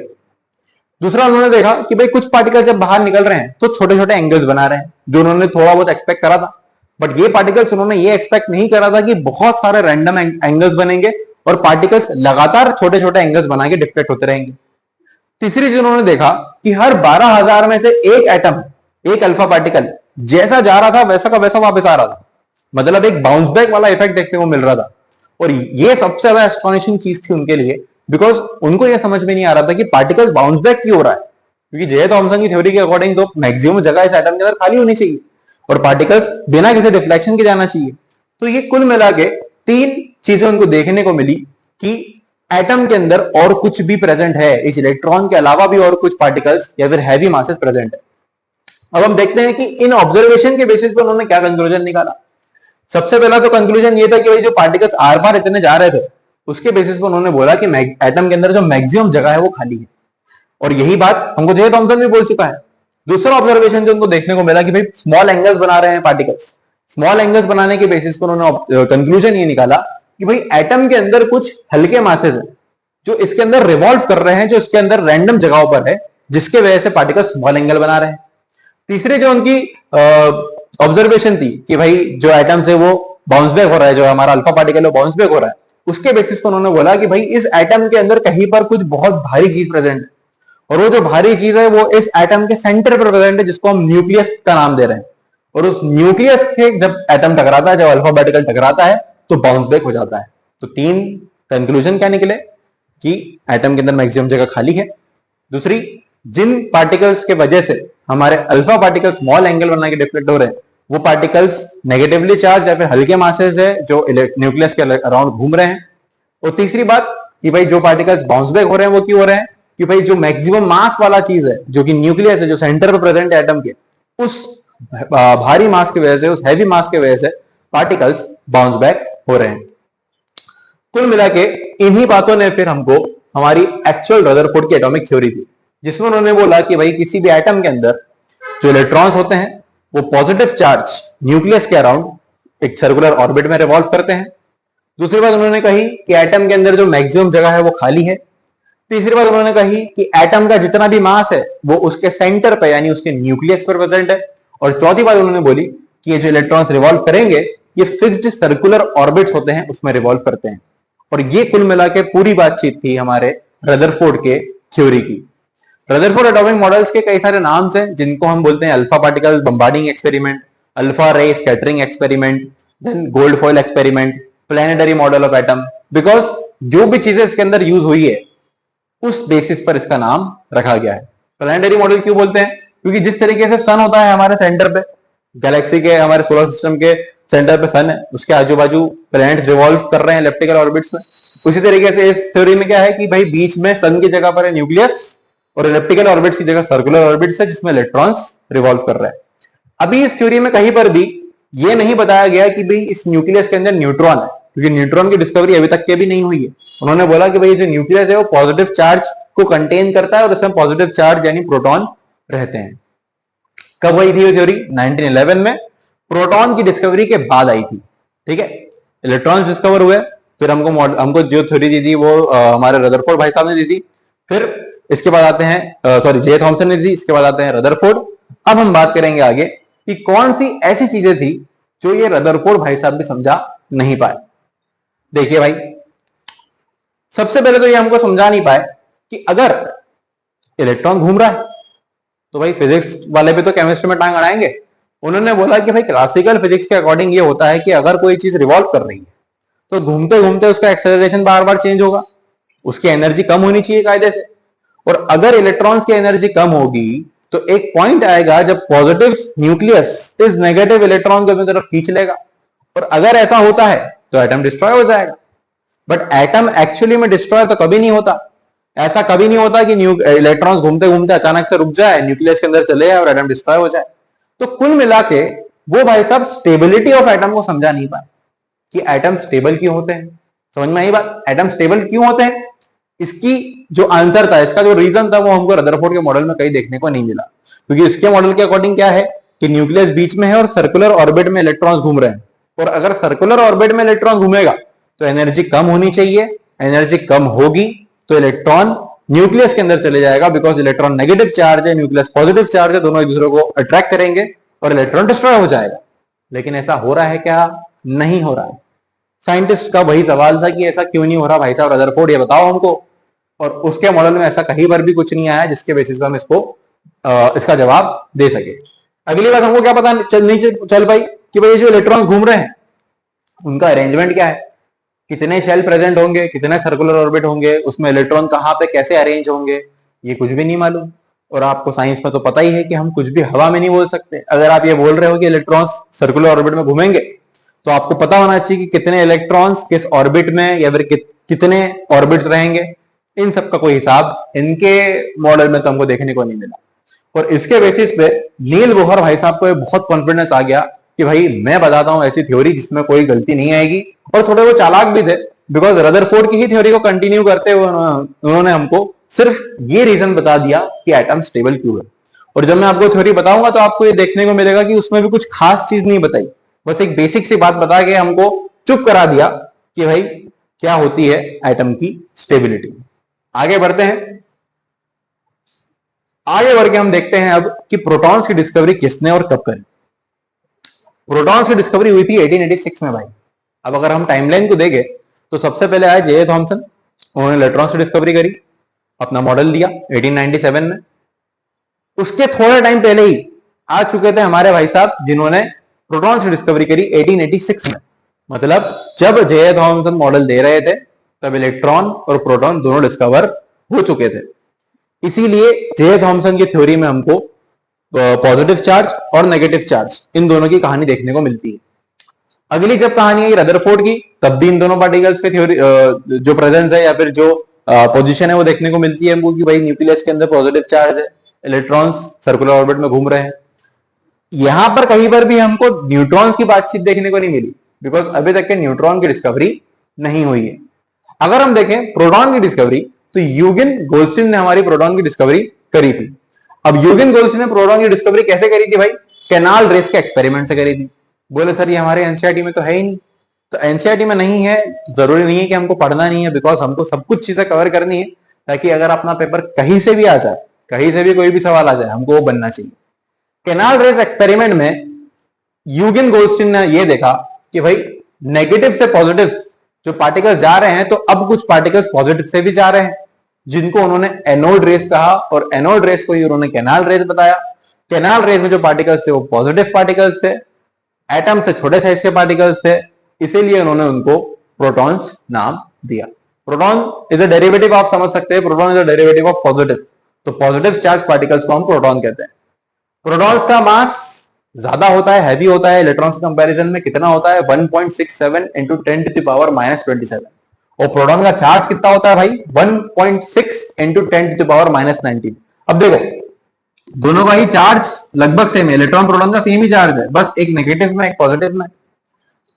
दूसरा उन्होंने देखा कि भाई कुछ पार्टिकल जब बाहर निकल रहे हैं तो छोटे छोटे एंगल्स बना रहे हैं, जो उन्होंने थोड़ा बहुत एक्सपेक्ट करा था। बट ये पार्टिकल्स उन्होंने ये एक्सपेक्ट नहीं करा था कि बहुत सारे रैंडम एंगल्स बनेंगे और पार्टिकल्स लगातार छोटे छोटे एंगल्स बना के डिफ्लेक्ट होते रहेंगे। तीसरी चीज उन्होंने देखा कि हर 12,000 में से एक एटम, एक अल्फा पार्टिकल जैसा जा रहा था वैसा का वैसा वापस आ रहा था, मतलब एक बाउंस बैक वाला इफेक्ट देखने को मिल रहा था। और ये सबसे ज्यादा एस्टोनिशिंग चीज थी उनके लिए, बिकॉज उनको ये समझ में नहीं आ रहा था कि पार्टिकल बाउंस बैक क्यों हो रहा है, क्योंकि जे थॉमसन की थ्योरी के अकॉर्डिंग तो मैक्सिमम जगह इस एटम के अंदर खाली होनी चाहिए और पार्टिकल्स बिना किसी डिफ्लेक्शन के जाना चाहिए। तो ये कुल मिला के 3 चीजें उनको देखने को मिली कि एटम के अंदर और कुछ भी प्रेजेंट है, इस इलेक्ट्रॉन के अलावा भी और कुछ पार्टिकल्स या फिर हैवी मासेस प्रेजेंट है। अब हम देखते हैं कि इन ऑब्जर्वेशन के बेसिस पर उन्होंने क्या कंक्लूजन निकाला। सबसे पहला तो कंक्लूजन ये था कि भाई जो पार्टिकल्स आर पार इतने जा रहे थे उसके बेसिस पर उन्होंने बोला कि एटम के अंदर जो मैक्सिमम जगह है वो खाली है, और यही बात हमको जे थॉमसन भी बोल चुका है। दूसरा ऑब्जर्वेशन जो उनको देखने को मिला कि भाई स्मॉल एंगल्स बना रहे हैं पार्टिकल्स, स्मॉल एंगल्स बनाने के बेसिस पर उन्होंने कंक्लूजन ये निकाला कि भाई एटम के अंदर कुछ हल्के मासेस हैं जो इसके अंदर रिवॉल्व कर रहे हैं, जो इसके अंदर रैंडम जगहों पर है, जिसके वजह से पार्टिकल स्मॉल एंगल बना रहे हैं। तीसरी जो उनकी ऑब्जर्वेशन थी कि भाई जो एटम्स है वो बाउंस बैक हो रहा है, जो हमारा अल्फा पार्टिकल है बाउंस बैक हो रहा है, उसके बेसिस पर उन्होंने बोला कि भाई इस एटम के अंदर कहीं पर कुछ बहुत भारी चीज प्रेजेंट है, और वो जो भारी चीज है वो इस एटम के सेंटर पर प्रेजेंट है, जिसको हम न्यूक्लियस का नाम दे रहे हैं। और उस न्यूक्लियस के जब एटम टकराता है, जब अल्फा पार्टिकल टकराता है तो बाउंस बैक हो जाता है। तो 3 कंक्लूजन क्या निकले कि एटम के अंदर मैक्सिमम जगह खाली है। दूसरी, जिन पार्टिकल्स के वजह से हमारे अल्फा पार्टिकल स्मॉल एंगल बना के डिफ्लेक्ट हो रहे हैं वो पार्टिकल्स नेगेटिवली चार्ज या फिर हल्के मासेस है जो न्यूक्लियस के अराउंड घूम रहे हैं। और तीसरी बात कि भाई जो पार्टिकल्स बाउंस बैक हो रहे हैं वो क्यों हो रहे हैं, कि भाई जो मैक्सिमम मास वाला चीज है जो कि न्यूक्लियस है, जो सेंटर पर प्रेजेंट है एटम के, उस भारी मास की वजह से, उस हैवी मास की वजह से पार्टिकल्स बाउंस बैक हो रहे हैं। कुल मिला के इन्हीं बातों ने फिर हमको हमारी एक्चुअल रदरफोर्ड की एटॉमिक थ्योरी दी, जिसमें उन्होंने बोला कि भाई किसी भी एटम के अंदर जो इलेक्ट्रॉन्स होते हैं वो पॉजिटिव चार्ज न्यूक्लियस के अराउंड एक सर्कुलर ऑर्बिट में रिवॉल्व करते हैं। दूसरी बात उन्होंने कही कि एटम के अंदर जो मैक्सिमम जगह है वो खाली है। तीसरी बात उन्होंने कही कि एटम का जितना भी मास है वो उसके सेंटर पे यानी उसके न्यूक्लियस पर प्रेजेंट है। और चौथी बात उन्होंने बोली कि ये जो इलेक्ट्रॉन्स रिवॉल्व करेंगे ये फिक्स्ड सर्कुलर ऑर्बिट्स होते हैं, उसमें रिवॉल्व करते हैं। और ये कुल मिला के पूरी बातचीत थी हमारे रदरफोर्ड के थ्योरी की। रदरफोर्ड एटॉमिक मॉडल्स के कई सारे नाम्स हैं जिनको हम बोलते हैं alpha particle bombarding experiment, alpha ray scattering experiment, then gold foil experiment, planetary model of atom, because जो भी चीजें इसके अंदर यूज हुई है उस बेसिस पर इसका नाम रखा गया है। प्लैनेटरी मॉडल क्यों बोलते हैं, क्योंकि जिस तरीके से सन होता है हमारे सेंटर पे, गैलेक्सी के हमारे सोलर सिस्टम के सेंटर पे सन है, उसके आजू बाजू प्लैनेट्स रिवॉल्व कर रहे हैं इलेप्टिकल ऑर्बिट्स में, उसी तरीके से इस थ्योरी में क्या है कि भाई बीच में सन की जगह पर है न्यूक्लियस और इलिप्टिकल ऑर्बिट्स की जगह सर्कुलर ऑर्बिट्स है जिसमें इलेक्ट्रॉन्स रिवॉल्व कर रहे हैं। अभी इस थ्योरी में कहीं पर भी ये नहीं बताया गया कि भाई इस न्यूक्लियस के अंदर न्यूट्रॉन है, क्योंकि न्यूट्रॉन की डिस्कवरी अभी तक के भी नहीं हुई है। उन्होंने बोला कि भाई जो न्यूक्लियस है वो पॉजिटिव चार्ज को कंटेन करता है और उसमें पॉजिटिव चार्ज यानी प्रोटॉन रहते हैं। कब हुई थी ये थ्योरी? 1911 में प्रोटॉन की डिस्कवरी के बाद आई थी। ठीक है, इलेक्ट्रॉन्स डिस्कवर हुए, फिर हमको जो थ्योरी दी थी वो हमारे रदरफोर्ड भाई साहब ने दी थी। फिर इसके बाद आते हैं सॉरी जे थॉमसन ने दी, इसके बाद आते हैं रदरफोर्ड। अब हम बात करेंगे आगे कि कौन सी ऐसी चीजें थी जो ये रदरफोर्ड भाई साहब भी समझा नहीं पाए। देखिए भाई, सबसे पहले तो ये हमको समझा नहीं पाए कि अगर इलेक्ट्रॉन घूम रहा है तो भाई फिजिक्स वाले भी तो केमिस्ट्री में टांग अड़ाएंगे। उन्होंने बोला कि भाई क्लासिकल फिजिक्स के अकॉर्डिंग ये होता है कि अगर कोई चीज रिवॉल्व कर रही है तो घूमते घूमते उसका एक्सेलरेशन बार बार चेंज होगा, उसकी एनर्जी कम होनी चाहिए कायदे से। और अगर इलेक्ट्रॉन्स की एनर्जी कम होगी तो एक पॉइंट आएगा जब पॉजिटिव न्यूक्लियस इस नेगेटिव इलेक्ट्रॉन को अपनी तरफ खींच लेगा, और अगर ऐसा होता है तो एटम डिस्ट्रॉय हो जाएगा। बट एटम एक्चुअली में डिस्ट्रॉय तो कभी नहीं होता। ऐसा कभी नहीं होता कि इलेक्ट्रॉन्स घूमते घूमते अचानक से रुक जाए, न्यूक्लियस के अंदर चले जाए और एटम डिस्ट्रॉय हो जाए। तो कुल मिला के वो भाई साहब स्टेबिलिटी ऑफ एटम को समझा नहीं पाए कि एटम स्टेबल क्यों होते हैं। समझ में आई बात? एटम स्टेबल क्यों होते हैं, इसकी जो आंसर था, इसका जो रीजन था, वो हमको रदरफोर्ड के मॉडल में कहीं देखने को नहीं मिला। क्योंकि इसके मॉडल के अकॉर्डिंग क्या है कि न्यूक्लियस बीच में है और सर्कुलर ऑर्बिट में इलेक्ट्रॉन्स घूम रहे हैं, और अगर सर्कुलर ऑर्बिट में इलेक्ट्रॉन घूमेगा तो एनर्जी कम होनी चाहिए। एनर्जी कम होगी तो इलेक्ट्रॉन न्यूक्लियस के अंदर चले जाएगा, बिकॉज इलेक्ट्रॉन नेगेटिव चार्ज है, न्यूक्लियस पॉजिटिव चार्ज है, दोनों एक दूसरे को अट्रैक्ट करेंगे और इलेक्ट्रॉन डिस्ट्रॉय हो जाएगा। लेकिन ऐसा हो रहा है क्या? नहीं हो रहा है। साइंटिस्ट का वही सवाल था कि ऐसा क्यों नहीं हो रहा भाई साहब रदरफोर्ड, ये बताओ हमको। और उसके मॉडल में ऐसा कहीं पर भी कुछ नहीं आया जिसके बेसिस पर हम इसका जवाब दे सके। अगली बात हमको क्या पता नहीं चल पाई कि भाई जो इलेक्ट्रॉन घूम रहे हैं उनका अरेंजमेंट क्या है, कितने शेल प्रेजेंट होंगे, कितने सर्कुलर ऑर्बिट होंगे, उसमें इलेक्ट्रॉन कहाँ पे कैसे अरेंज होंगे, ये कुछ भी नहीं मालूम। और आपको साइंस में तो पता ही है कि हम कुछ भी हवा में नहीं बोल सकते। अगर आप ये बोल रहे हो कि इलेक्ट्रॉन्स सर्कुलर ऑर्बिट में घूमेंगे तो आपको पता होना चाहिए कि कितने इलेक्ट्रॉन्स किस ऑर्बिट में या फिर कितने ऑर्बिट्स रहेंगे। इन सब का कोई हिसाब इनके मॉडल में तो हमको देखने को नहीं मिला। और इसके बेसिस पे नील बोहर भाई साहब को बहुत कॉन्फिडेंस आ गया कि भाई मैं बताता हूं ऐसी थ्योरी जिसमें कोई गलती नहीं आएगी। और थोड़े वो चालाक भी थे, बिकॉज रदरफोर्ड की ही थ्योरी को कंटिन्यू करते हुए उन्होंने हमको सिर्फ ये रीजन बता दिया कि एटम स्टेबल क्यों है। और जब मैं आपको थ्योरी बताऊंगा तो आपको ये देखने को मिलेगा कि उसमें भी कुछ खास चीज नहीं बताई, बस एक बेसिक सी बात बता के हमको चुप करा दिया कि भाई क्या होती है एटम की स्टेबिलिटी। आगे बढ़ते हैं। आगे बढ़ के हम देखते हैं अब कि प्रोटॉन्स की डिस्कवरी किसने और कब करी। प्रोटॉन्स की डिस्कवरी हुई थी 1886 में भाई। अब अगर हम टाइमलाइन को देखें तो सबसे पहले आया जे थॉमसन, उन्होंने इलेक्ट्रॉन्स की डिस्कवरी करी, अपना मॉडल दिया 1897 में। उसके थोड़े टाइम पहले ही आ चुके थे हमारे भाई साहब जिन्होंने प्रोटॉन्स की डिस्कवरी करी 1886 में। मतलब जब जे थॉमसन मॉडल दे रहे थे तब इलेक्ट्रॉन और प्रोटॉन दोनों डिस्कवर हो चुके थे। इसीलिए जे थॉमसन की थ्योरी में हमको पॉजिटिव चार्ज और नेगेटिव चार्ज इन दोनों की कहानी देखने को मिलती है। अगली जब कहानी है रदरफोर्ड की, तब भी इन दोनों पार्टिकल्स के थ्योरी जो प्रेजेंस है या फिर जो पोजीशन है वो देखने को मिलती है हमको कि भाई न्यूक्लियस के अंदर पॉजिटिव चार्ज है, इलेक्ट्रॉन्स सर्कुलर ऑर्बिट में घूम रहे हैं। यहां पर कहीं पर भी हमको न्यूट्रॉन्स की बातचीत देखने को नहीं मिली, बिकॉज अभी तक के न्यूट्रॉन की डिस्कवरी नहीं हुई है। अगर हम देखें प्रोटॉन की डिस्कवरी तो यूजिन गोल्डस्टीन ने हमारी प्रोटॉन की डिस्कवरी करी थी। अब यूजिन गोल्डस्टीन ने प्रोटॉन की डिस्कवरी कैसे करी थी भाई? कैनाल रेस के एक्सपेरिमेंट से करी थी। बोले सर ये हमारे एनसीईआरटी में तो है ही नहीं। तो एनसीईआरटी में नहीं है, जरूरी नहीं है कि हमको पढ़ना नहीं है, बिकॉज हमको सब कुछ चीजें कवर करनी है ताकि अगर अपना पेपर कहीं से भी आ जाए, कहीं से भी कोई भी सवाल आ जाए, हमको वो बनना चाहिए। कैनाल रेस एक्सपेरिमेंट में यूजिन गोल्डस्टीन ने यह देखा कि भाई नेगेटिव से पॉजिटिव जो पार्टिकल्स जा रहे हैं, तो अब कुछ पार्टिकल्स पॉजिटिव से भी जा रहे हैं, जिनको उन्होंने एनोड रेस कहा, और एनोड रेस को ही उन्होंने कैनाल रेस बताया। कैनाल रेस में जो पार्टिकल्स थे वो पॉजिटिव पार्टिकल्स थे, एटम से छोटे साइज के पार्टिकल्स थे, इसीलिए उन्होंने उनको प्रोटॉन्स नाम दिया। प्रोटॉन इज अ डेरिवेटिव, आप समझ सकते हैं, proton is a derivative of positive, तो पॉजिटिव चार्ज पार्टिकल्स को हम प्रोटॉन कहते हैं। प्रोटॉन्स का मास ज्यादा होता है, हैवी होता है, इलेक्ट्रॉन्स के कंपैरिजन में कितना होता है 1.67 इंटू 10⁻⁻27, और प्रोटॉन का चार्ज कितना होता है भाई 1.6 इंटू 10⁻⁻19, अब देखो दोनों का ही चार्ज लगभग सेम है, इलेक्ट्रॉन प्रोटॉन का सेम ही चार्ज है, बस एक नेगेटिव में एक पॉजिटिव में,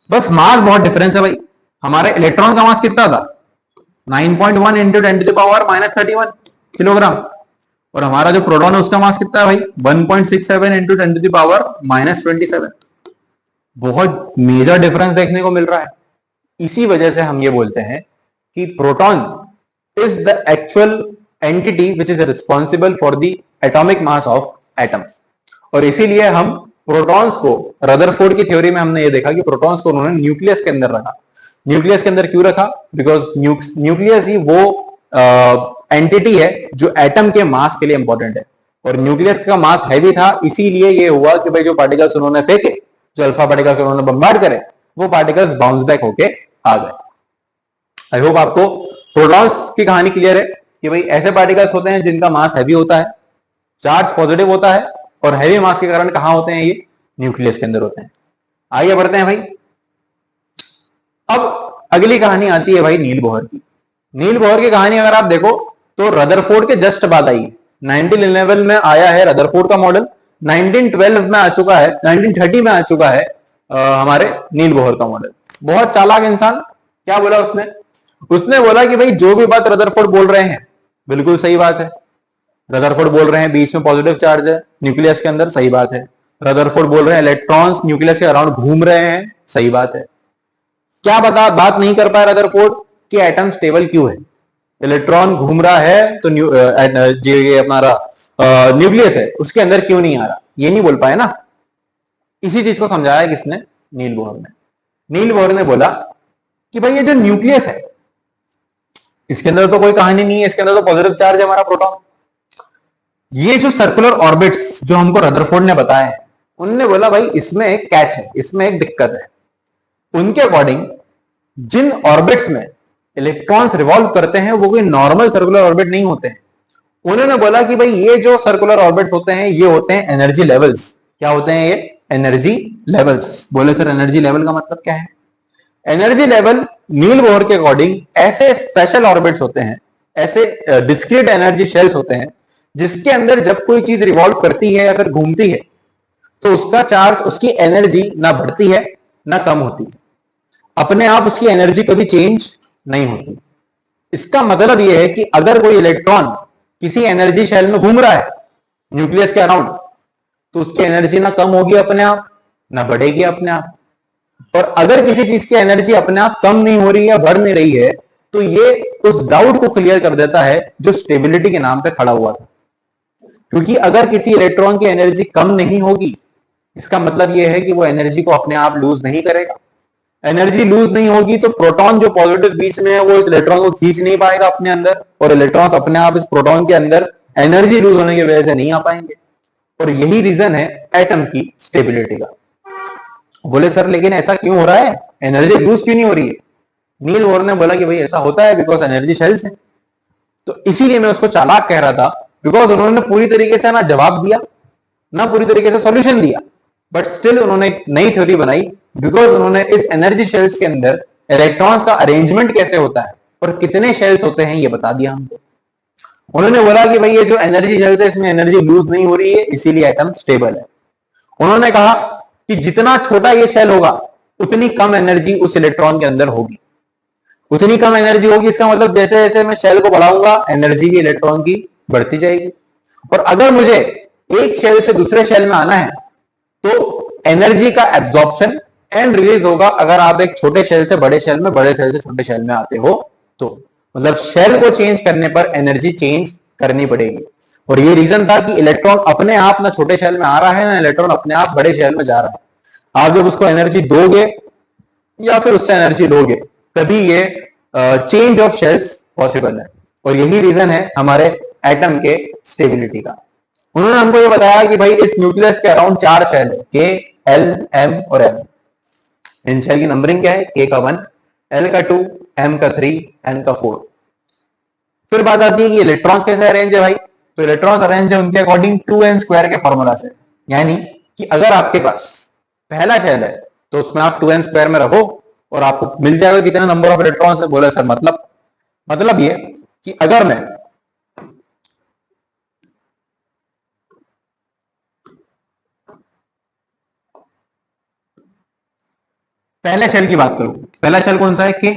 बस मास बहुत डिफरेंस है भाई। हमारे इलेक्ट्रॉन का मास कितना था 9.1 इंटू 10⁻³ किलोग्राम, और हमारा जो प्रोटॉन है उसका मास कितना है भाई 1.67 इंटू 10⁻⁻27। बहुत मेजर डिफरेंस देखने को मिल रहा है। इसी वजह से हम ये बोलते हैं कि proton is the actual entity which is responsible for the atomic mass of atom. और इसीलिए हम प्रोटॉन्स को रदरफोर्ड की थ्योरी में हमने ये देखा कि प्रोटॉन्स को उन्होंने न्यूक्लियस के अंदर रखा। न्यूक्लियस के अंदर क्यों रखा? बिकॉज न्यूक्लियस ही वो एंटिटी है जो एटम के मास के लिए इंपॉर्टेंट है, और न्यूक्लियस का मास हैवी था, इसीलिए ये हुआ कि भाई जो पार्टिकल्स उन्होंने फेंके, जो अल्फा पार्टिकल्स उन्होंने बम्बार्ड करे, वो पार्टिकल्स बाउंस बैक होके आ गए। आई होप आपको प्रोटॉन्स की कहानी क्लियर है कि भाई ऐसे पार्टिकल्स होते हैं जिनका मास हैवी होता है, चार्ज पॉजिटिव होता है, और हैवी मास के कारण कहां होते हैं? ये न्यूक्लियस के अंदर होते हैं। आइए बढ़ते हैं भाई। अब अगली कहानी आती है भाई नील बोहर की। नील बोहर की कहानी अगर आप देखो तो रदरफोर्ड के जस्ट बाद आई है। 1911 में आया है रदरफोर्ड का मॉडल, 1912 में आ चुका है, 1930 में आ चुका है हमारे नील बोहर का मॉडल। बहुत चालाक इंसान, क्या बोला उसने बोला कि भाई जो भी बात रदरफोर्ड बोल रहे हैं बिल्कुल सही बात है। रदरफोर्ड बोल रहे हैं बीच में पॉजिटिव चार्ज है न्यूक्लियस के अंदर, सही बात है। रदरफोर्ड बोल रहे हैं इलेक्ट्रॉन्स न्यूक्लियस के अराउंड घूम रहे हैं, सही बात है। क्या बात नहीं कर पाया रदरफोर्ड कि एटम स्टेबल क्यों है? इलेक्ट्रॉन घूम रहा है तो ये हमारा न्यूक्लियस है उसके अंदर क्यों नहीं आ रहा, ये नहीं बोल पाए ना। इसी चीज को समझाया किसने? नील बोहर ने। नील बोहर ने बोला कि भाई ये जो न्यूक्लियस है इसके अंदर तो कोई कहानी नहीं है, इसके अंदर तो पॉजिटिव चार्ज है हमारा प्रोटॉन। ये जो सर्कुलर ऑर्बिट्स जो हमको रदरफोर्ड ने बताया है, उन्होंने बोला भाई इसमें एक कैच है, इसमें एक दिक्कत है। उनके अकॉर्डिंग जिन ऑर्बिट्स में इलेक्ट्रॉन्स रिवॉल्व करते हैं वो कोई नॉर्मल सर्कुलर ऑर्बिट नहीं होते हैं। उन्होंने बोला कि भाई ये जो सर्कुलर ऑर्बिट्स होते हैं ये होते हैं एनर्जी लेवल्स। क्या होते हैं ये? Energy levels. बोले सर एनर्जी लेवल का मतलब क्या है? एनर्जी लेवल नील बोहर के अकॉर्डिंग ऐसे स्पेशल ऑर्बिट्स होते हैं, ऐसे डिस्क्रीट एनर्जी शेल्स होते हैं जिसके अंदर जब कोई चीज रिवॉल्व करती है या फिर घूमती है तो उसका चार्ज, उसकी एनर्जी ना बढ़ती है ना कम होती है, अपने आप उसकी एनर्जी कभी चेंज नहीं होती। इसका मतलब यह है कि अगर कोई इलेक्ट्रॉन किसी एनर्जी शेल में घूम रहा है न्यूक्लियस के अराउंड तो उसकी एनर्जी ना कम होगी अपने आप ना बढ़ेगी अपने आप। और अगर किसी चीज की एनर्जी अपने आप कम नहीं हो रही है, बढ़ नहीं रही है, तो ये उस डाउट को क्लियर कर देता है जो स्टेबिलिटी के नाम पे खड़ा हुआ था। क्योंकि अगर किसी इलेक्ट्रॉन की एनर्जी कम नहीं होगी इसका मतलब यह है कि वो एनर्जी को अपने आप लूज नहीं करेगा। एनर्जी लूज नहीं होगी तो प्रोटॉन जो पॉजिटिव बीच में है वो इस इलेक्ट्रॉन को खींच नहीं पाएगा अपने अंदर, और इलेक्ट्रॉन्स अपने आप इस प्रोटॉन के अंदर एनर्जी लूज होने की वजह से नहीं आ पाएंगे। और यही रीजन है एटम की स्टेबिलिटी का। बोले सर लेकिन ऐसा क्यों हो रहा है, एनर्जी लूज क्यों नहीं हो रही है? नील बोहर ने बोला कि भाई ऐसा होता है बिकॉज एनर्जी शेल्स है। तो इसीलिए मैं उसको चालाक कह रहा था, बिकॉज उन्होंने पूरी तरीके से ना जवाब दिया ना पूरी तरीके से सॉल्यूशन दिया, बट स्टिल उन्होंने एक नई थ्योरी बनाई बिकॉज उन्होंने इस एनर्जी शेल्स के अंदर इलेक्ट्रॉन्स का अरेंजमेंट कैसे होता है और कितने शेल्स होते हैं ये बता दिया हमको। उन्होंने बोला कि भाई ये जो एनर्जी शेल्स है इसमें एनर्जी लूज नहीं हो रही है इसीलिए एटम स्टेबल है। उन्होंने कहा कि जितना छोटा ये शेल होगा उतनी कम एनर्जी उस इलेक्ट्रॉन के अंदर होगी, उतनी कम एनर्जी होगी। इसका मतलब जैसे जैसे मैं शेल को बढ़ाऊंगा एनर्जी भी इलेक्ट्रॉन की बढ़ती जाएगी। और अगर मुझे एक शेल से दूसरे शेल में आना है तो एनर्जी का एब्जॉर्प्शन एंड रिलीज होगा अगर आप एक छोटे शेल से बड़े शेल में, बड़े शेल से छोटे शेल में आते हो तो। मतलब शेल को चेंज करने पर एनर्जी चेंज करनी पड़ेगी। और ये रीजन था कि इलेक्ट्रॉन अपने आप ना छोटे शेल में आ रहा है ना इलेक्ट्रॉन अपने आप बड़े शेल में जा रहा है। आप जब उसको एनर्जी दोगे या फिर उससे एनर्जी लोगे तभी ये चेंज ऑफ शेल्स पॉसिबल है। और यही रीजन है हमारे एटम के स्टेबिलिटी का। उन्होंने हमको ये बताया कि भाई इस न्यूक्लियस के अराउंड 4 शेल है, के, एल, एम और एम। इन शेल की नंबरिंग क्या है? के का 1, एल का 2, एम का 3, एन का 4। फिर बात आती है कि इलेक्ट्रॉन्स कैसे अरेंज है भाई। तो इलेक्ट्रॉन्स अरेंज है उनके अकॉर्डिंग 2n² के फॉर्मूला से। यानी कि अगर आपके पास पहला शेल है तो उसमें आप 2n² में रखो और आपको मिल जाएगा कितने नंबर ऑफ इलेक्ट्रॉन्स है। बोले सर मतलब ये कि अगर मैं पहले शेल की बात करूं, पहला शेल कौन सा है? के।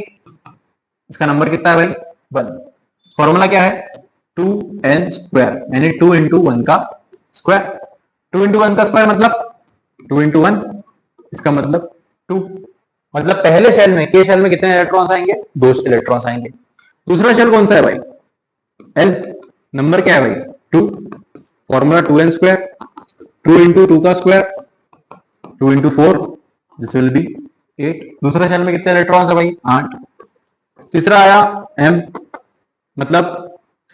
इसका नंबर कितना है भाई? 1। फॉर्मूला क्या है? 2n स्क्वायर, यानी 2 इंटू 1 का स्क्वायर। 2 इंटू 1 का स्क्वायर मतलब 2 इंटू 1, इसका मतलब 2। मतलब पहले शेल में, के शेल में कितने इलेक्ट्रॉन्स आएंगे? 2 इलेक्ट्रॉन्स आएंगे। दूसरा शेल कौन सा है भाई? एल। नंबर क्या है भाई? 2। फॉर्मूला 2n स्क्वायर, 2 इंटू 2 का square, 2 into 4, this will B 8। दूसरा शेल में कितने इलेक्ट्रॉन्स है भाई? 8। तीसरा आया m, मतलब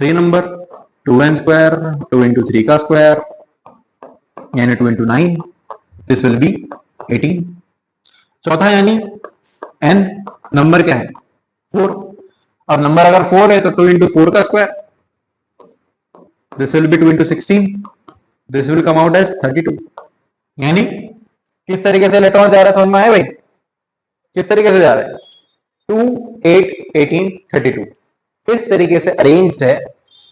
3 नंबर, 2n स्क्वायर, 2 इंटू 3 का स्क्वायर, यानी 2 इंटू 9, दिस विल बी 18। चौथा यानी n, नंबर क्या है? 4। अब नंबर अगर 4 है तो 2 इंटू 4 का square, this will be 2 into 16, this will come out as 32। यानी किस तरीके से इलेक्ट्रॉन जा रहा है समझ में आया भाई? किस तरीके से जा रहा है? 2, 8, 18, 32। इस तरीके से अरेंज्ड है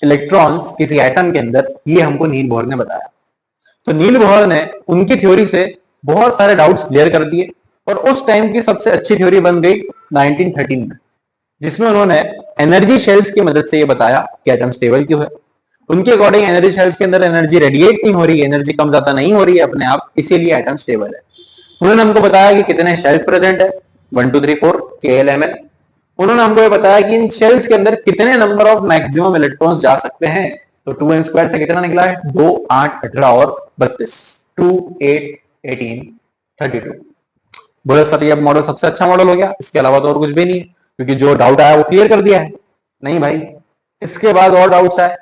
इलेक्ट्रॉन्स किसी एटम के अंदर, ये हमको नील बोहर ने बताया। तो नील बोहर ने उनकी थ्योरी से बहुत सारे डाउट्स क्लियर कर दिए और उस टाइम की सबसे अच्छी थ्योरी बन गई 1913 में, जिसमें उन्होंने एनर्जी शेल्स की मदद से ये बताया कि एटम स्टेबल क्यों है। उनके अकॉर्डिंग एनर्जी शेल्स के अंदर एनर्जी रेडिएट नहीं हो रही है, एनर्जी कम ज्यादा नहीं हो रही है अपने आप, इसीलिए एटम स्टेबल है। उन्होंने हमको बताया कि कितने शेल्स प्रेजेंट है, 1 2 3 4 KLMN। उन्होंने हमको ये बताया कि इन शेल्स के अंदर कितने नंबर ऑफ मैक्सिमम इलेक्ट्रॉन्स जा सकते हैं। तो 2n स्क्वायर से कितना निकला है? 2, 8, 18 और 32। 2, 8, 18, 32। बोले सर ये मॉडल सबसे अच्छा मॉडल हो गया, इसके अलावा तो और कुछ भी नहीं है, क्योंकि जो डाउट आया वो क्लियर कर दिया है। नहीं भाई, इसके बाद और डाउट्स आए।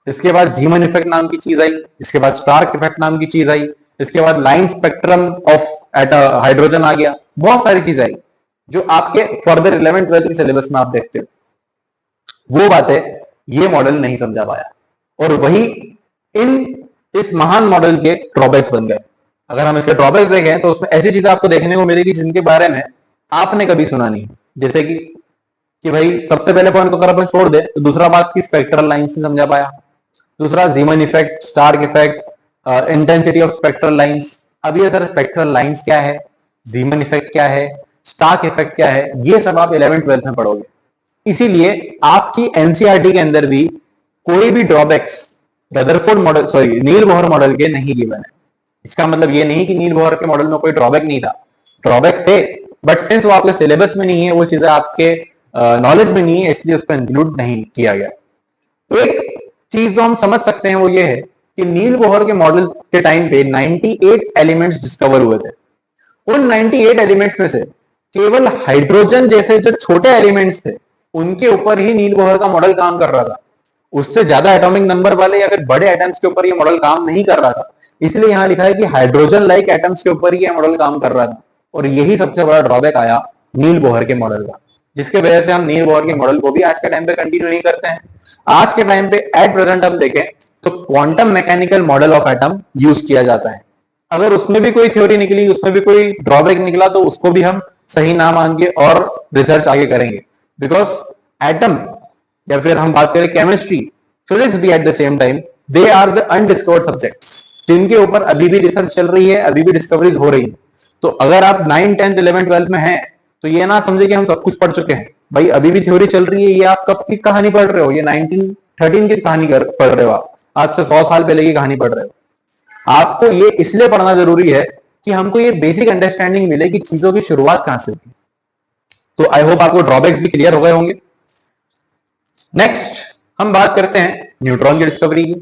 इसके बाद जीमन इफेक्ट नाम की चीज आई, इसके बाद स्टार्क इफेक्ट नाम की चीज आई, इसके बाद लाइन स्पेक्ट्रम ऑफ हाइड्रोजन आ गया, बहुत सारी चीज आई जो आपके फर्दर 11th 12th के सिलेबस में आप देखते हो। वो बातें ये मॉडल नहीं समझा पाया और वही इस महान मॉडल के ड्रॉबैक्स बन गए। अगर हम इसके ड्रॉबैक्स देखें तो उसमें ऐसी चीजें आपको देखने को मिलेगी जिनके बारे में आपने कभी सुना नहीं। जैसे कि भाई सबसे पहले पॉइंट को अगर अपन छोड़ दे तो दूसरा बात की स्पेक्ट्रल लाइंस नहीं समझा पाया। दूसरा Zeeman effect, Stark effect, intensity of spectral lines. अब ये सर स्पेक्ट्रल लाइंस क्या है, जीमन इफेक्ट क्या है, स्टार्क इफेक्ट क्या है, ये सब आप 11th 12th में पढ़ोगे। इसीलिए आपकी एनसीईआरटी के अंदर भी कोई भी ड्रॉबैक्स रदरफोर्ड मॉडल, सॉरी नील बोहर मॉडल के नहीं गिवन है। इसका मतलब ये नहीं कि नील बोहर के मॉडल में कोई ड्रॉबैक नहीं था, ड्रॉबैक्स थे, बट सिंस वो आपके सिलेबस में नहीं है, वो चीजें आपके नॉलेज में नहीं है, इसलिए उसको इंक्लूड नहीं किया गया। तो एक चीज जो हम समझ सकते हैं वो ये है कि नील बोहर के मॉडल के टाइम पे 98 एलिमेंट्स डिस्कवर हुए थे। उन 98 एलिमेंट्स में से केवल हाइड्रोजन जैसे जो छोटे एलिमेंट्स थे उनके ऊपर ही नील बोहर का मॉडल काम कर रहा था। उससे ज्यादा एटॉमिक नंबर वाले या फिर बड़े एटम्स के ऊपर ये मॉडल काम नहीं कर रहा था। इसलिए यहां लिखा है कि हाइड्रोजन लाइक एटम्स के ऊपर ही यह मॉडल काम कर रहा था और यही सबसे बड़ा ड्रॉबैक आया नील बोहर के मॉडल का, जिसके वजह से हम नील बोहर के मॉडल को भी आज के टाइम पे कंटिन्यू नहीं करते हैं। आज के टाइम पे एट प्रेजेंट हम देखें तो quantum mechanical model of atom use किया जाता है। अगर उसमें भी कोई थ्योरी निकली, उसमें भी कोई ड्रॉबैक निकला तो उसको भी हम सही ना मान के और रिसर्च आगे करेंगे। बिकॉज एटम या फिर हम बात करें केमिस्ट्री, फिजिक्स भी at the same time they are the undiscovered subjects जिनके ऊपर अभी भी रिसर्च चल रही है, अभी भी डिस्कवरीज हो रही है। तो अगर आप 9, 10, 11, 12 में हैं तो ये ना समझे कि हम सब कुछ पढ़ चुके हैं। भाई अभी भी थ्योरी चल रही है, ये आप कब की कहानी पढ़ रहे हो? ये 1913 की कहानी पढ़ रहे हो आप, आज से 100 साल पहले की कहानी पढ़ रहे हो। आपको ये इसलिए पढ़ना जरूरी है कि हमको ये बेसिक अंडरस्टैंडिंग मिले कि चीजों की शुरुआत कहां से होगी। तो आई होप आपको ड्रॉबैक्स भी क्लियर हो गए होंगे। नेक्स्ट हम बात करते हैं न्यूट्रॉन की डिस्कवरी की।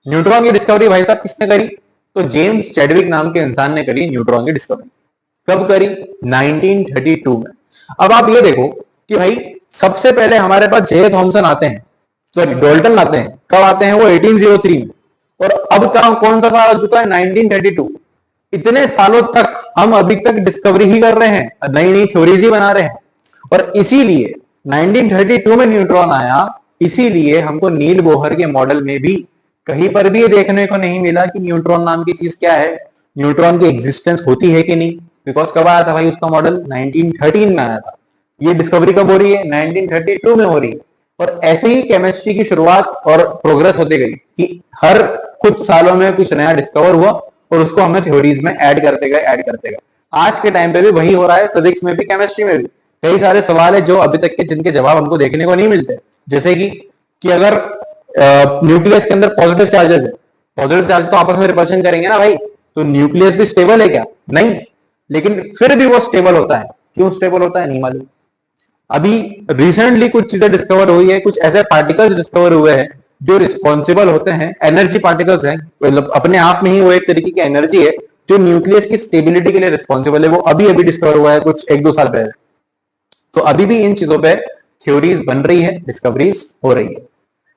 न्यूट्रॉन की डिस्कवरी भाई साहब किसने करी? तो जेम्स चैडविक नाम के इंसान ने करी न्यूट्रॉन की डिस्कवरी। कब करी? 1932 में। अब आप ये देखो कि भाई सबसे पहले हमारे पास जे थॉमसन आते हैं, सॉरी डाल्टन आते हैं। कब आते हैं वो? 1803 में। और अब कौन सा साल आ चुका है? 1932। इतने सालों तक हम अभी तक डिस्कवरी ही कर रहे हैं, नई नई थ्योरीज ही बना रहे हैं। और इसीलिए 1932 में न्यूट्रॉन आया, इसीलिए हमको नील बोहर के मॉडल में भी कहीं पर भी ये देखने को नहीं मिला कि न्यूट्रॉन नाम की चीज क्या है, न्यूट्रॉन की एग्जिस्टेंस होती है कि नहीं। बिकॉज कब आया था भाई उसका मॉडल? 1913 में आया था। ये डिस्कवरी कब हो रही है? 1932 में हो रही है। और ऐसे ही केमिस्ट्री की शुरुआत और प्रोग्रेस होती गई कि हर कुछ सालों में कुछ नया डिस्कवर हुआ और उसको हमें थ्योरीज में ऐड करते गए। आज के टाइम पे भी वही हो रहा है, फिजिक्स में भी, केमिस्ट्री में भी। कई सारे सवाल है जो अभी तक के जिनके जवाब हमको देखने को नहीं मिलते, जैसे कि अगर न्यूक्लियस के अंदर पॉजिटिव चार्जेस है, पॉजिटिव चार्ज तो आपस में रिपल्शन करेंगे ना भाई, तो न्यूक्लियस भी स्टेबल है क्या? नहीं, लेकिन फिर भी वो स्टेबल होता है। क्यों स्टेबल होता है नहीं मालूम। अभी रिसेंटली कुछ चीजें डिस्कवर हुई है, कुछ ऐसे पार्टिकल्स डिस्कवर हुए हैं जो रिस्पॉन्सिबल होते हैं, एनर्जी पार्टिकल्स हैं, मतलब अपने आप में ही वो एक तरीके की एनर्जी है जो न्यूक्लियस की स्टेबिलिटी के लिए रिस्पॉन्सिबल है। वो अभी अभी डिस्कवर हुआ है कुछ 1-2 साल पहले। तो अभी भी इन चीजों पे थ्योरीज बन रही है, डिस्कवरीज हो रही है।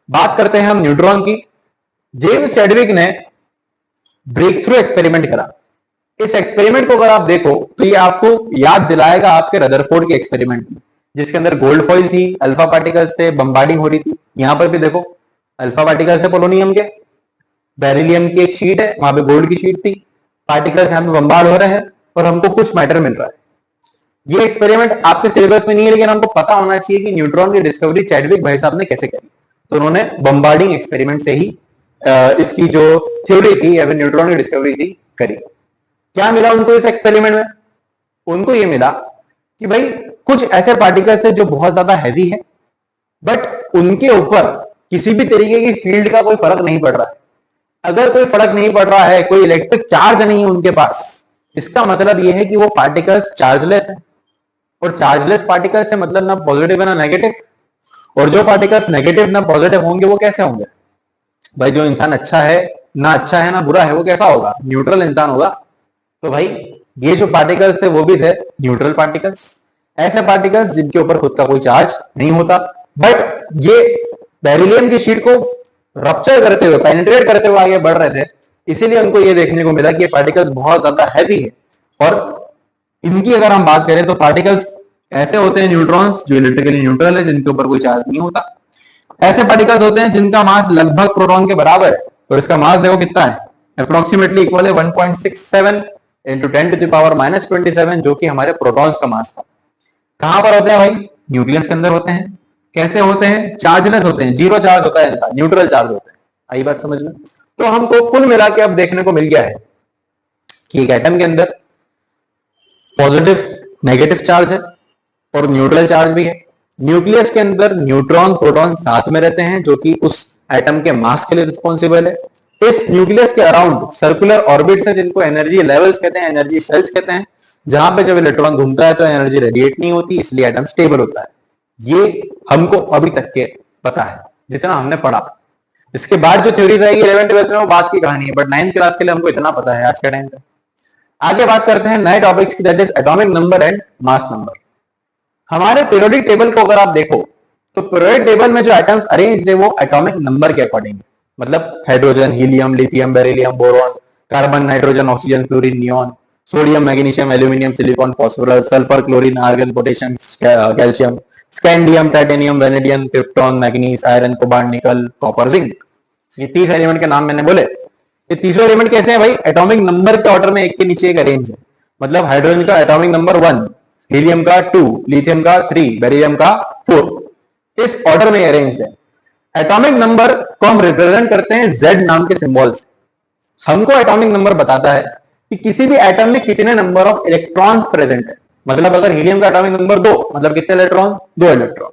बात करते हैं हम न्यूट्रॉन की। जेम्स चैडविक ने ब्रेक थ्रू एक्सपेरिमेंट करा। इस एक्सपेरिमेंट को अगर आप देखो तो ये आपको याद दिलाएगा आपके रदरफोर्ड के एक्सपेरिमेंट की, जिसके अंदर गोल्ड फॉइल थी, अल्फा पार्टिकल्स थे, बम्बार्डिंग हो रही थी। यहां पर भी देखो अल्फा पार्टिकल्स है पोलोनियम के, बेरिलियम की एक शीट है, वहां पे गोल्ड की शीट थी, पार्टिकल्स यहाँ पे बम्बार्ड हो रहे हैं और हमको कुछ मैटर मिल रहा है। ये एक्सपेरिमेंट आपके सिलेबस में नहीं है, लेकिन हमको पता होना चाहिए कि न्यूट्रॉन की डिस्कवरी चैडविक भाई साहब ने कैसे करी। तो उन्होंने बम्बार्डिंग एक्सपेरिमेंट से ही इसकी जो थ्योरी थी या फिर न्यूट्रॉन की डिस्कवरी थी करी। क्या मिला उनको इस एक्सपेरिमेंट में? उनको ये मिला कि भाई कुछ ऐसे पार्टिकल्स है जो बहुत ज्यादा हैवी है, बट उनके ऊपर किसी भी तरीके की फील्ड का कोई फर्क नहीं पड़ रहा है। अगर कोई फर्क नहीं पड़ रहा है, कोई इलेक्ट्रिक चार्ज नहीं है उनके पास, इसका मतलब यह है कि वो पार्टिकल्स चार्जलेस है। और चार्जलेस पार्टिकल्स है मतलब ना पॉजिटिव है ना नेगेटिव। और जो पार्टिकल्स नेगेटिव ना पॉजिटिव होंगे वो कैसे होंगे भाई? जो इंसान अच्छा है ना बुरा है, वो कैसा होगा? न्यूट्रल इंसान होगा। तो भाई ये जो पार्टिकल्स थे वो भी थे न्यूट्रल पार्टिकल्स, ऐसे पार्टिकल्स जिनके ऊपर खुद का कोई चार्ज नहीं होता, बट ये बेरिलियम की शीट को रप्चर करते हुए, पेनिट्रेट करते हुए आगे बढ़ रहे थे। इसीलिए उनको ये देखने को मिला कि ये पार्टिकल्स बहुत ज्यादा हैवी है। और इनकी अगर हम बात करें तो पार्टिकल्स ऐसे होते हैं न्यूट्रॉन्स जो इलेक्ट्रिकली न्यूट्रल है, जिनके ऊपर कोई चार्ज नहीं होता। ऐसे पार्टिकल्स होते हैं जिनका मास लगभग प्रोटॉन के बराबर है, और इसका मास देखो कितना है, अप्रोक्सीमेटली इक्वल है 1.67 इंटू 10⁻⁻27, जो कि हमारे प्रोटॉन्स का मास था। कहां पर होते हैं भाई? न्यूक्लियस के अंदर होते हैं। कैसे होते हैं? चार्जलेस होते हैं, जीरो चार्ज होता है इनका, न्यूट्रल चार्ज होते हैं। आई बात समझ में? तो हमको कुल मिला के अब देखने को मिल गया है कि एक एटम के अंदर पॉजिटिव नेगेटिव चार्ज है और न्यूट्रल चार्ज भी है। न्यूक्लियस के अंदर न्यूट्रॉन प्रोटॉन साथ में रहते हैं, जो कि उस एटम के मास के लिए रिस्पॉन्सिबल है। इस न्यूक्लियस के अराउंड सर्कुलर ऑर्बिट्स है, जिनको एनर्जी लेवल्स कहते हैं, एनर्जी शेल्स कहते हैं, जहां पे जब इलेक्ट्रॉन घूमता है तो एनर्जी रेडिएट नहीं होती, इसलिए एटम स्टेबल होता है। ये हमको अभी तक के पता है, जितना हमने पढ़ा। इसके बाद जो थ्योरीज आएगी 11th-12th में वो बात की कहानी है, बट 9th क्लास के लिए हमको इतना पता है आज के टाइम पे। आगे बात करते हैं नए टॉपिक्स की, that is atomic number and mass number. हमारे पीरियोडिक टेबल को अगर आप देखो तो पीरियोडिक टेबल में जो एटम्स अरेंज्ड है वो एटॉमिक नंबर के अकॉर्डिंग है। मतलब hydrogen, helium, lithium, beryllium, boron, carbon, nitrogen, oxygen, fluorine, neon, sodium, magnesium, aluminium, silicon, phosphorus, sulphur, chlorine, argon, potassium, calcium, scandium, titanium, vanadium, krypton, manganese, iron, cobalt, nickel, copper, zinc. ये 30 एलिमेंट के नाम मैंने बोले। ये 30 एलिमेंट कैसे हैं भाई? एटॉमिक नंबर के ऑर्डर में एक के नीचे एक अरेंज है। मतलब हाइड्रोजन का एटॉमिक नंबर 1, हीलियम का 2, लिथियम का 3, बेरिलियम का 4, इस ऑर्डर में अरेंज है। एटॉमिक नंबर को हम रिप्रेजेंट करते हैं Z नाम के सिंबल से। हमको एटॉमिक नंबर बताता है कि किसी भी एटम में कितने नंबर ऑफ इलेक्ट्रॉन्स प्रेजेंट है। मतलब अगर हीलियम का एटॉमिक नंबर 2, मतलब कितने इलेक्ट्रॉन? 2 इलेक्ट्रॉन।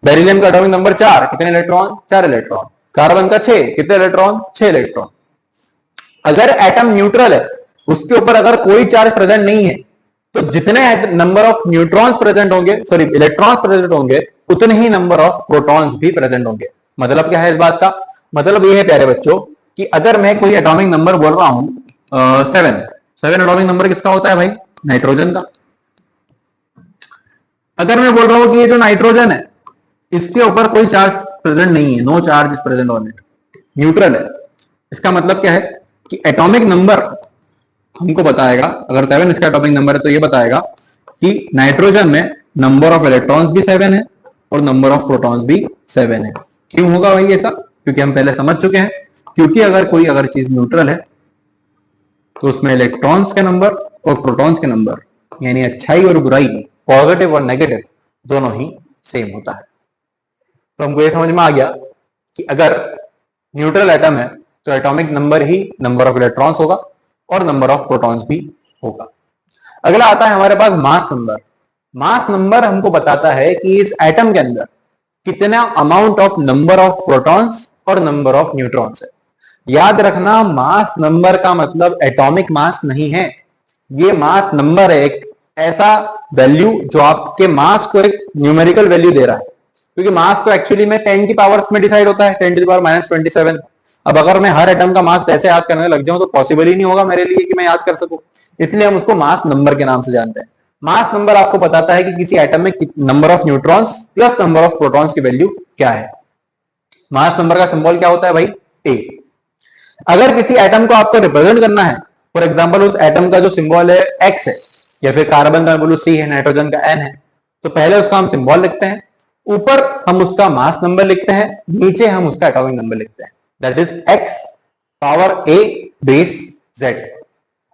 बेरिलियम का एटॉमिक नंबर 4, कितने इलेक्ट्रॉन? 4 इलेक्ट्रॉन। कार्बन का 6, कितने इलेक्ट्रॉन? 6 इलेक्ट्रॉन। अगर एटम न्यूट्रल है, उसके ऊपर अगर कोई चार्ज प्रेजेंट नहीं है, तो जितने नंबर ऑफ न्यूट्रॉन्स प्रेजेंट होंगे, सॉरी इलेक्ट्रॉन्स प्रेजेंट होंगे, उतने ही नंबर ऑफ प्रोटॉन्स भी प्रेजेंट होंगे। मतलब क्या है इस बात का? मतलब ये है प्यारे बच्चों कि अगर मैं कोई एटॉमिक नंबर बोल रहा हूं 7 एटॉमिक नंबर किसका होता है भाई? नाइट्रोजन का। अगर मैं बोल रहा हूं कि ये जो नाइट्रोजन है इसके ऊपर कोई चार्ज प्रेजेंट नहीं है, no charge is present on it, neutral है, इसका मतलब क्या है कि एटॉमिक नंबर हमको बताएगा, अगर 7 इसका एटॉमिक नंबर है तो ये बताएगा कि नाइट्रोजन में नंबर ऑफ इलेक्ट्रॉन्स भी 7 है और नंबर ऑफ प्रोटॉन्स भी 7 है। क्यों होगा भाई ऐसा? क्योंकि हम पहले समझ चुके हैं, क्योंकि अगर चीज न्यूट्रल है तो उसमें इलेक्ट्रॉन्स के नंबर और प्रोटॉन्स के नंबर, यानी अच्छाई और बुराई, पॉजिटिव और नेगेटिव, दोनों ही सेम होता है। तो हमको ये समझ में आ गया कि अगर न्यूट्रल एटम है तो atomic number he number of electrons होगा और नंबर ऑफ प्रोटॉन्स भी होगा। अगला आता है हमारे पास मास नंबर। मास नंबर हमको बताता है कि इस एटम के अंदर कितना amount of number of protons और नंबर ऑफ न्यूट्रॉन्स है। याद रखना, मास नंबर का मतलब एटॉमिक मास नहीं है, ये मास नंबर है, एक ऐसा वैल्यू जो आपके मास को एक न्यूमेरिकल वैल्यू दे रहा है, क्योंकि मास तो एक्चुअली में 10 की पावर्स में डिसाइड होता है, 10 टू द पावर -27। अब अगर मैं हर एटम का मास वैसे याद करने लग जाऊं तो पॉसिबल ही नहीं होगा मेरे लिए कि मैं याद कर सकूं, इसलिए हम उसको मास नंबर के नाम से जानते हैं। मास नंबर आपको बताता है कि किसी एटम में number of neutrons plus number of protons की वैल्यू क्या है। मास नंबर का सिंबल क्या होता है भाई? ए। अगर किसी एटम को आपको रिप्रेजेंट करना है, फॉर एग्जांपल उस एटम का जो सिंबल है एक्स है, या फिर कार्बन का बोलो सी है, नाइट्रोजन का एन है, तो पहले उसका हम सिंबल लिखते हैं, ऊपर हम उसका मास नंबर लिखते हैं, नीचे हम उसका एटॉमिक नंबर लिखते हैं, that is x power A base Z.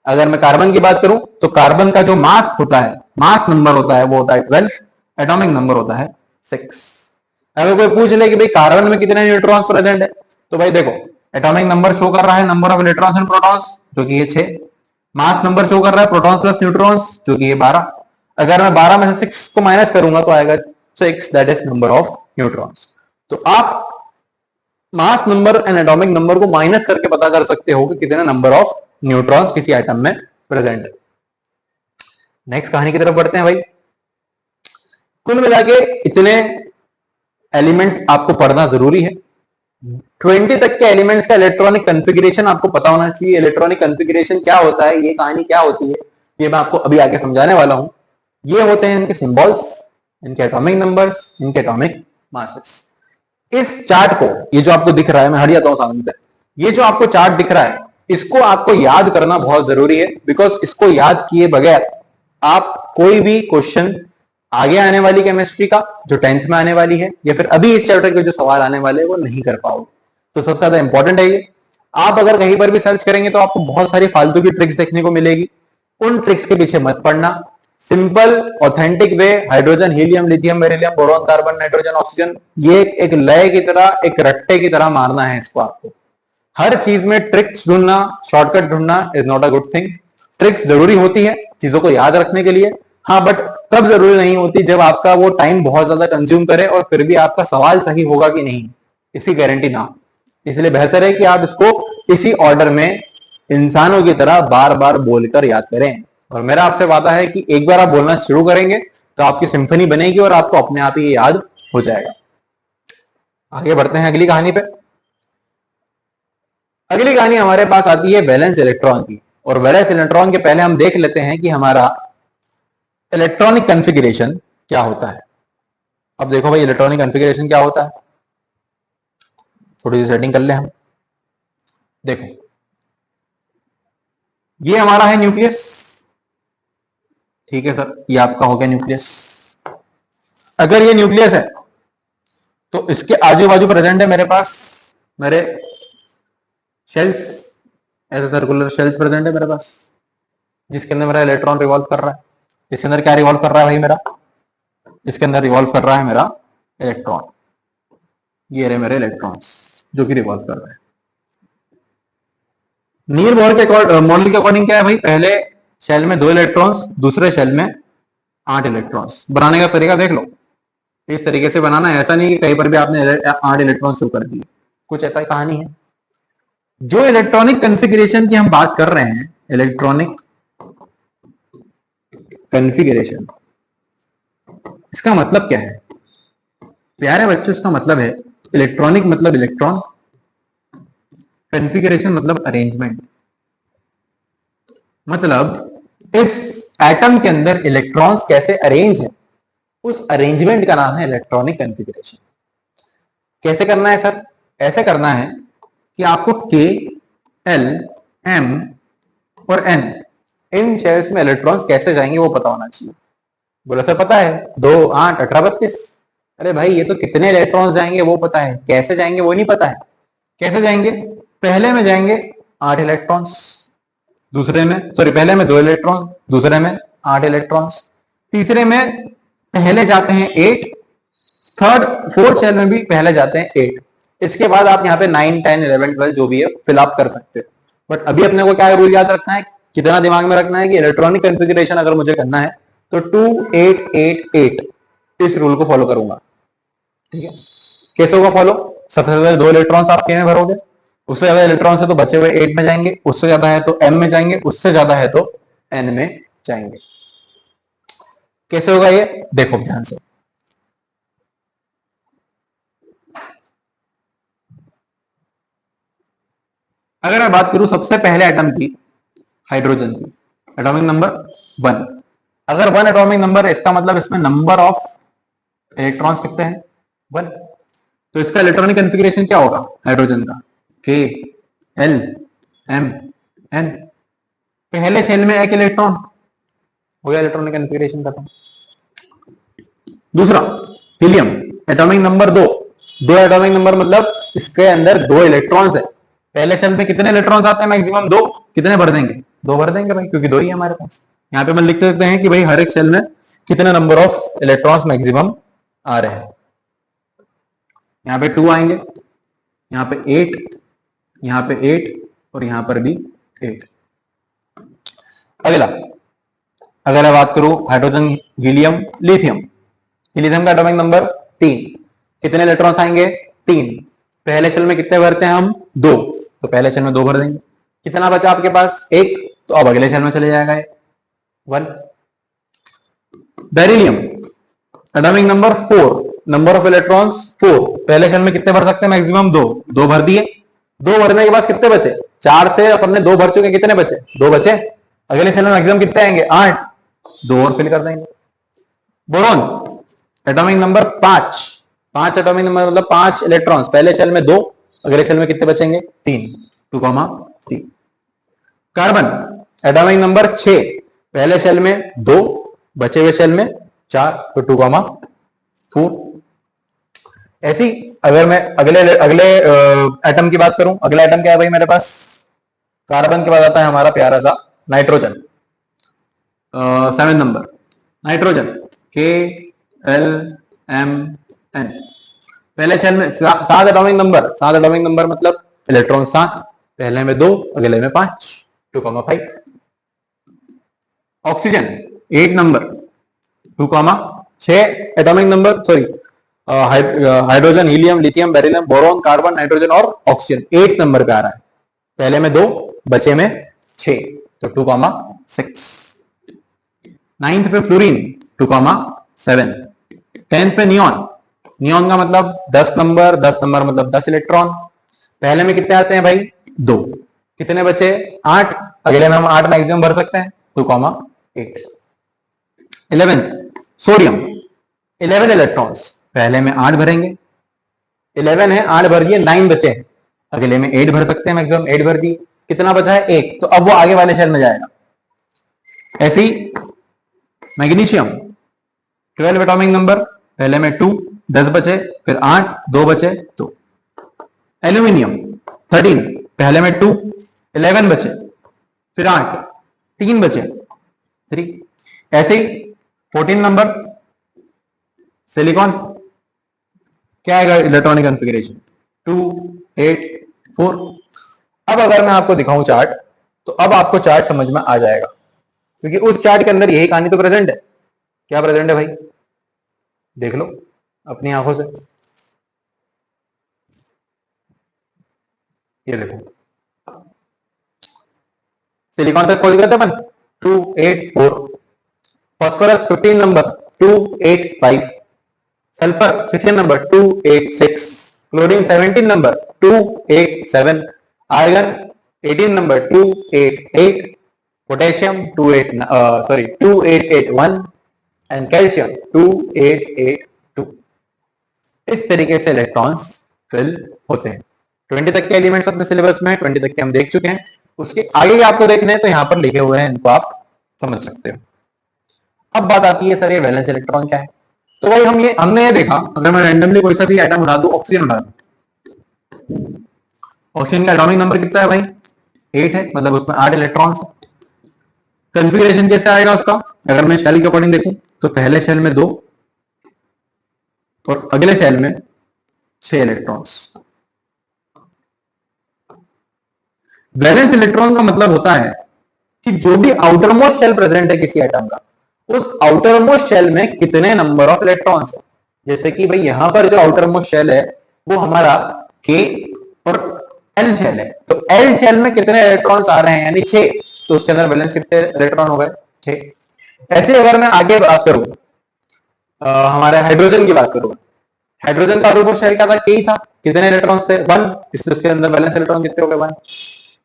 अगर मैं कार्बन की बात करूं तो कार्बन का जो मास होता है, मास नंबर होता है, वो होता है 12, एटॉमिक नंबर होता है 6। अगर कोई पूछ ले कि भाई कार्बन में कितने न्यूट्रॉन्स प्रेजेंट है, तो भाई देखो एटॉमिक नंबर शो कर रहा है number of electrons and protons जो कि ये 6, मास नंबर शो कर रहा है प्रोटॉन्स प्लस न्यूट्रॉन्स जो कि ये 12। अगर मैं 12 में से 6 को माइनस करूंगा तो आएगा 6, that is number of neutrons. तो आप mass number and atomic number को माइनस करके पता कर सकते हो कि कितने नंबर ऑफ न्यूट्रॉन्स किसी एटम में प्रेजेंट है। नेक्स्ट कहानी की तरफ बढ़ते हैं भाई। कुल मिला के इतने एलिमेंट्स आपको पढ़ना जरूरी है। 20 तक के एलिमेंट्स का इलेक्ट्रॉनिक कॉन्फ़िगरेशन आपको पता होना चाहिए। इलेक्ट्रॉनिक कॉन्फ़िगरेशन क्या होता है, ये कहानी क्या होती है, ये मैं आपको अभी आगे समझाने वाला हूं। ये होते हैं इनके सिंबल्स, इनके एटॉमिक नंबर्स, इनके एटॉमिक मासेस। इस चार्ट को, ये जो आपको दिख रहा है, मैं हट जाता हूं सामने पे, ये जो आपको चार्ट दिख रहा है इसको आपको याद करना बहुत जरूरी है, बिकॉज इसको याद किए बगैर आप कोई भी क्वेश्चन आगे आने वाली केमिस्ट्री का जो 10th में आने वाली है, या फिर अभी इस चैप्टर के जो सवाल आने वाले हैं वो नहीं कर पाओगे। तो सबसे ज्यादा इंपॉर्टेंट है ये। आप अगर कहीं पर भी सर्च करेंगे तो आपको बहुत सारी फालतू की ट्रिक्स देखने को मिलेगी, उन ट्रिक्स के पीछे मत पड़ना। Simple authentic way, hydrogen, helium, lithium, beryllium, boron, carbon, nitrogen, oxygen, ये एक लय की तरह, एक रट्टे की तरह मारना है इसको आपको। हर चीज में ट्रिक्स ढूंढना, शॉर्टकट ढूंढना is not a good thing. Tricks जरूरी होती है चीजों को याद रखने के लिए, हाँ, बट तब जरूरी नहीं होती जब आपका वो टाइम बहुत ज्यादा कंज्यूम करे और फिर भी आपका सवाल सही होगा कि नहीं इसकी गारंटी ना हो। इसलिए बेहतर है कि आप इसको इसी ऑर्डर में इंसानों की तरह बार बार बोलकर याद करें। और मेरा आपसे वादा है कि एक बार आप बोलना शुरू करेंगे तो आपकी सिम्फनी बनेगी और आपको अपने आप ही याद हो जाएगा। आगे बढ़ते हैं अगली कहानी पे। अगली कहानी हमारे पास आती है वैलेंस इलेक्ट्रॉन की। और वैलेंस इलेक्ट्रॉन के पहले हम देख लेते हैं कि हमारा इलेक्ट्रॉनिक कॉन्फ़िगरेशन क्या होता है। अब देखो भाई, इलेक्ट्रॉनिक कॉन्फ़िगरेशन क्या होता है, थोड़ी सी सेटिंग कर ले हम। देखो, ये हमारा है न्यूक्लियस, ठीक है सर, ये आपका हो गया न्यूक्लियस। अगर ये न्यूक्लियस है तो इसके आजू बाजू प्रेजेंट है मेरे पास मेरे शेल्स, ऐसे सर्कुलर शेल्स प्रेजेंट है मेरे पास, जिसके अंदर मेरा इलेक्ट्रॉन रिवॉल्व कर रहा है। इसके अंदर क्या रिवॉल्व कर रहा है भाई मेरा? इसके अंदर रिवॉल्व कर रहा है मेरा इलेक्ट्रॉन। ये रहे मेरे इलेक्ट्रॉन्स जो कि रिवॉल्व कर रहे हैं। नील बोहर मॉडल के अकॉर्डिंग क्या है भाई, पहले शेल में 2 इलेक्ट्रॉन्स, दूसरे शेल में 8 इलेक्ट्रॉन्स। बनाने का तरीका देख लो, इस तरीके से बनाना है, ऐसा नहीं कि कहीं पर भी आपने 8 इलेक्ट्रॉन शो कर दिए, कुछ ऐसा कहानी है। जो इलेक्ट्रॉनिक कॉन्फ़िगरेशन की हम बात कर रहे हैं, इलेक्ट्रॉनिक कॉन्फ़िगरेशन, इसका मतलब क्या है प्यारे बच्चों? इसका मतलब है इलेक्ट्रॉनिक मतलब इलेक्ट्रॉन, कॉन्फ़िगरेशन मतलब अरेंजमेंट। मतलब इस एटम के अंदर इलेक्ट्रॉन्स कैसे अरेंज है, उस अरेंजमेंट का नाम है इलेक्ट्रॉनिक कॉन्फ़िगरेशन। कैसे करना है सर? ऐसे करना है कि आपको K, L, M और N इन शेल्स में इलेक्ट्रॉन्स कैसे जाएंगे वो पता होना चाहिए। बोला सर पता है, 2, 8, 18, 32। अरे भाई, ये तो कितने इलेक्ट्रॉन्स जाएंगे वो पता है, कैसे जाएंगे वो नहीं पता है। कैसे जाएंगे? पहले में जाएंगे 8 इलेक्ट्रॉन्स, दूसरे में पहले में 2 इलेक्ट्रॉन, दूसरे में 8 इलेक्ट्रॉन्स, तीसरे में पहले जाते हैं 8, फोर्थ शेल में भी पहले जाते हैं 8। इसके बाद आप यहाँ पे 9, 10, 11, 12 जो भी है फिल अप कर सकते हो। बट अभी अपने को क्या रूल याद रखना है, कितना दिमाग में रखना है कि इलेक्ट्रॉनिक कॉन्फ़िगरेशन अगर मुझे करना है तो 2888 इस रूल को फॉलो करूंगा। ठीक है, कैसे होगा फॉलो? सबसे पहले 2 इलेक्ट्रॉन्स आप में भरोगे, उससे ज्यादा इलेक्ट्रॉन्स है तो बचे हुए 8 में जाएंगे, उससे ज्यादा है तो m में जाएंगे, उससे ज्यादा है तो n में जाएंगे। कैसे होगा ये देखो ध्यान से। अगर मैं बात करूं सबसे पहले एटम की, हाइड्रोजन की, एटॉमिक नंबर 1। अगर 1 एटॉमिक नंबर है इसका मतलब इसमें नंबर ऑफ इलेक्ट्रॉन्स कितने हैं? 1। तो इसका इलेक्ट्रॉनिक कॉन्फ़िगरेशन क्या होगा हाइड्रोजन का? K L M N। पहले शेल में एक इलेक्ट्रॉन हो गया, इलेक्ट्रॉनिक कॉन्फ़िगरेशन खत्म। दूसरा helium, atomic number 2। 2 atomic number मतलब इसके अंदर 2 इलेक्ट्रॉन्स है। पहले शेल में कितने इलेक्ट्रॉन्स आते हैं? मैक्सिमम 2। कितने भर देंगे? 2 भर देंगे भाई, क्योंकि 2 ही है हमारे पास। यहाँ पे हम लिख सकते हैं कि भाई हर एक शेल में कितने नंबर ऑफ इलेक्ट्रॉन्स मैक्सिमम आ रहे हैं। यहाँ पे 2 आएंगे, यहाँ पे 8, यहाँ पे 8 और यहाँ पर भी 8। अगला अगर मैं बात करूं हाइड्रोजन, हीलियम, लिथियम। लिथियम का एटॉमिक नंबर 3। कितने इलेक्ट्रॉन्स आएंगे? 3। पहले शेल में कितने भरते हैं हम? 2। तो पहले शेल में 2 भर देंगे। कितना बचा आपके पास? 1। तो अब अगले शेल में चले जाएगा 1। Beryllium, atomic number 4। Number of electrons 4। पहले शेल में कितने भर सकते हैं? मैक्सिमम 2। 2 भर दिए। 2 भरने के बाद कितने बचे? 4 से अपन ने 2 भर चुके, कितने बचे? 2 बचे। अगले शेल में मैक्सिमम कितने आएंगे? 8। 2 और फिल कर देंगे। Boron, atomic number 5। 5 atomic number मतलब 5 इलेक्ट्रॉन्स। पहले शेल में 2, अगले शेल में कितने बचेंगे? 3। 2,3। Carbon, atomic number 6। पहले शेल में 2, बचे हुए शेल में 4, तो 2,4। ऐसी अगर मैं अगले अगले एटम की बात करूं, अगला एटम क्या है भाई मेरे पास? कार्बन के बाद आता है हमारा प्यारा सा नाइट्रोजन। 7 number nitrogen, KLMN। पहले शेल में 7 एटॉमिक नंबर। 7 एटॉमिक नंबर मतलब इलेक्ट्रॉन 7। पहले में 2, अगले में 5, 2,5। Oxygen 8 number, 2,6 atomic number, sorry hydrogen, helium, lithium, beryllium, boron, carbon, nitrogen और ऑक्सीजन 8 नंबर पे आ रहा है। पहले में 2, बचे में 6, तो 2,6। 9th पे फ्लोरीन 2,7। 10th पे नियॉन। नियॉन का मतलब 10 नंबर। 10 नंबर मतलब 10 इलेक्ट्रॉन। पहले में कितने आते हैं भाई? 2। कितने बचे? 8। अगले में हम 8 मैक्सिमम भर सकते हैं, 2,8। 11th sodium, 11 electrons. पहले में 8 भरेंगे, 11 है, 8 भर दिए, 9 बचे हैं। अगले में 8 भर सकते हैं मैक्सिमम, 8 भर दिए। कितना बचा है? 1। तो अब वो आगे वाले शेल में जाएगा। ऐसे ही मैग्नीशियम, 12 एटॉमिक नंबर। पहले में 2, 10 बचे, फिर 8, 2 बचे, तो एल्यूमिनियम 13। पहले में 2, 11 बचे, फिर 8, 3 बचे, 3। ऐसे ही 14 नंबर सिलिकॉन। क्या आएगा इलेक्ट्रॉनिक कॉन्फ़िगरेशन? 2, 8, 4। अब अगर मैं आपको दिखाऊं चार्ट, तो अब आपको चार्ट समझ में आ जाएगा, क्योंकि उस चार्ट के अंदर यही कहानी तो प्रेजेंट है। क्या प्रेजेंट है भाई? देख लो अपनी आंखों से। ये देखो, सिलिकॉन तक पहुंच गए थे अपन, 2, 8, 4। Phosphorus 15 number, 2, 8, 5। Sulphur 16 number, 2, 8, 6। Chlorine 17 number, 2, 8, 7। Argon 18 number, 2, 8, 8। Potassium 2, 8, 1। And calcium 2, 8, 8, 2। इस तरीके से इलेक्ट्रॉन्स फिल होते हैं। 20 तक के एलिमेंट्स अपने सिलेबस में, 20 तक के हम देख चुके हैं। उसके आगे आपको देखने हैं तो यहाँ पर लिखे हुए हैं, इनको आप समझ सकते हो। अब बात आती है सर ये वैलेंस इलेक्ट्रॉन क्या है? तो भाई हमने ये देखा, अगर मैं रैंडमली कोई सा भी आइटम उठा दूं, ऑक्सीजन उठा दूं, ऑक्सीजन का एटॉमिक नंबर कितना है भाई? 8 है, मतलब उसमें 8 इलेक्ट्रॉन्स। कॉन्फ़िगरेशन कैसे आएगा उसका? अगर मैं शेल के अकॉर्डिंग देखूं तो पहले शेल में 2 और अगले शेल में 6 इलेक्ट्रॉन्स। वैलेंस इलेक्ट्रॉन का मतलब होता है कि जो भी आउटर मोस्ट शेल प्रेजेंट है किसी एटम का, उस आउटर मोस्ट शेल में कितने नंबर ऑफ इलेक्ट्रॉन्स है। जैसे कि भाई यहां पर जो आउटर मोस्ट शेल है वो हमारा के और एल शेल है, तो एल शेल में कितने इलेक्ट्रॉन्स आ रहे हैं यानी 6, तो उसके अंदर बैलेंस कितने इलेक्ट्रॉन हो गए 6। ऐसे अगर मैं आगे बात करूं हमारे हाइड्रोजन की बात करूं, हाइड्रोजन का आउटर मोस्ट शेल क्या था, के था, कितने इलेक्ट्रॉन्स थे 1, इसलिए उसके अंदर बैलेंस इलेक्ट्रॉन कितने हो गए 1।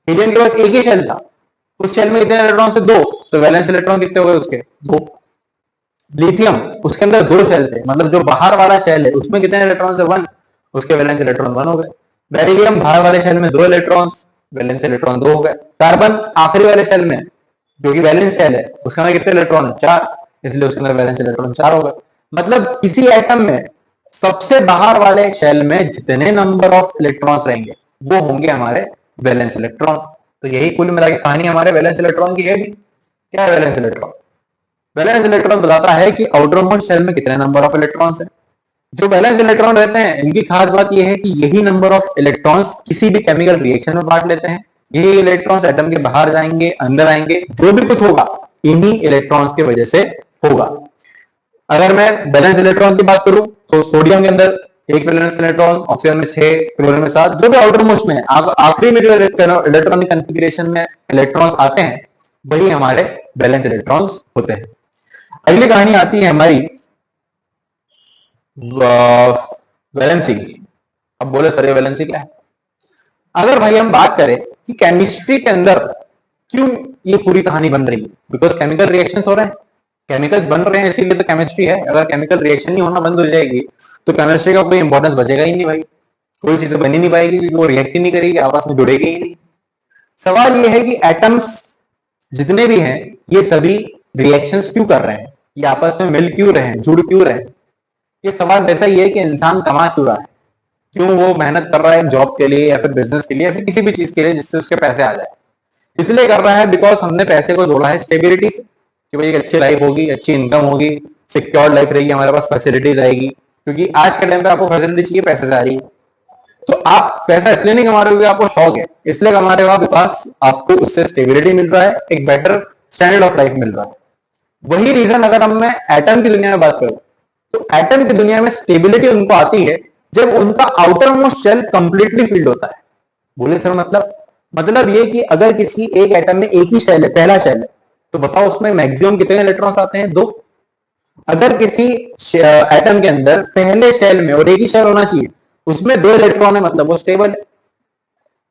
हीलियम के पास एक ही शेल था, उस शेल में कितने इलेक्ट्रॉन थे 2, तो वैलेंस इलेक्ट्रॉन कितने हो गए उसके 2। लिथियम उसके अंदर 2 शेल थे, मतलब जो बाहर वाला शेल है उसमें कितने इलेक्ट्रॉन थे 1, उसके वैलेंस इलेक्ट्रॉन 1 हो गए। बेरिलियम बाहर वाले शेल में 2 इलेक्ट्रॉन, वैलेंस इलेक्ट्रॉन 2 हो गए। कार्बन आखिरी वाले शेल में जो कि वैलेंस शेल है उसके अंदर कितने इलेक्ट्रॉन है 4, इसलिए उसके अंदर वैलेंस इलेक्ट्रॉन 4 हो गए। मतलब किसी एटम में सबसे बाहर वाले शेल में जितने नंबर ऑफ इलेक्ट्रॉन्स रहेंगे वो होंगे हमारे वैलेंस इलेक्ट्रॉन। तो यही कुल मिला के कहानी हमारे वैलेंस इलेक्ट्रॉन की है भी। क्या है वैलेंस इलेक्ट्रॉन? वैलेंस इलेक्ट्रॉन बताता है कि आउटर मोस्ट शेल में कितने नंबर ऑफ इलेक्ट्रॉन्स है। जो वैलेंस इलेक्ट्रॉन रहते हैं इनकी खास बात यह है कि यही नंबर ऑफ इलेक्ट्रॉन्स किसी भी केमिकल रिएक्शन में बांट लेते हैं। यही इलेक्ट्रॉन्स एटम के बाहर जाएंगे, अंदर आएंगे, जो भी कुछ होगा इन्हीं इलेक्ट्रॉन्स की वजह से होगा। अगर मैं वैलेंस इलेक्ट्रॉन की बात करूं तो सोडियम के अंदर 1 वैलेंस इलेक्ट्रॉन, ऑक्सीजन में 6, क्लोरीन में 7, जो भी आउटर मोस्ट में आखिरी में जो इलेक्ट्रॉनिक कॉन्फ़िगरेशन में इलेक्ट्रॉन्स आते हैं वही हमारे वैलेंस इलेक्ट्रॉन्स होते हैं। अगली कहानी आती है हमारी वैलेंसी। अब बोले सर ये वैलेंसी क्या है? अगर भाई हम बात करें कि केमिस्ट्री के अंदर क्यों ये पूरी कहानी बन रही है, बिकॉज केमिकल रिएक्शंस हो रहे हैं, केमिकल्स बन रहे हैं, इसीलिए तो केमिस्ट्री है। अगर केमिकल रिएक्शन नहीं होना बंद हो जाएगी तो केमिस्ट्री का कोई इंपॉर्टेंस बचेगा ही नहीं भाई, कोई चीज बन ही नहीं पाएगी क्योंकि वो रिएक्ट ही नहीं करेगी, आपस में जुड़ेगी ही नहीं। सवाल ये है कि एटम्स जितने भी हैं ये सभी रिएक्शंस क्यों कर रहे हैं, ये आपस में मिल क्यों रहे हैं, जुड़ क्यों रहे हैं। ये सवाल वैसा ही है कि इंसान कमा क्यों रहा है, क्यों वो मेहनत कर रहा है जॉब के लिए या फिर बिजनेस के लिए या फिर किसी भी चीज के लिए जिससे उसके पैसे आ जाए। इसलिए कर रहा है बिकॉज हमने पैसे को जोड़ा है स्टेबिलिटी से, कि भाई एक अच्छी लाइफ होगी, अच्छी इनकम होगी, सिक्योर लाइफ रहेगी, हमारे पास फैसिलिटीज आएगी। क्योंकि आज के टाइम पे आपको फैसिलिटी चाहिए, पैसे से आ रही है, तो आप पैसा इसलिए नहीं कमा रहे हो, आपको शौक है इसलिए कमा रहे हो आप, बिकॉज आपको उससे स्टेबिलिटी मिल रहा है, एक बेटर स्टैंडर्ड ऑफ लाइफ मिल रहा है। वही रीजन अगर हम मैं एटम की दुनिया में बात करूं तो एटम की दुनिया में स्टेबिलिटी उनको आती है जब उनका outermost shell completely filled होता है। बोले सर मतलब ये कि अगर किसी एक एटम में एक ही शेल है, पहला शेल है, तो बताओ उसमें मैक्सिमम कितने इलेक्ट्रॉन्स आते हैं 2। अगर किसी एटम के अंदर पहले शेल में, और एक ही शेल होना चाहिए, उसमें 2 इलेक्ट्रॉन है मतलब वो स्टेबल है।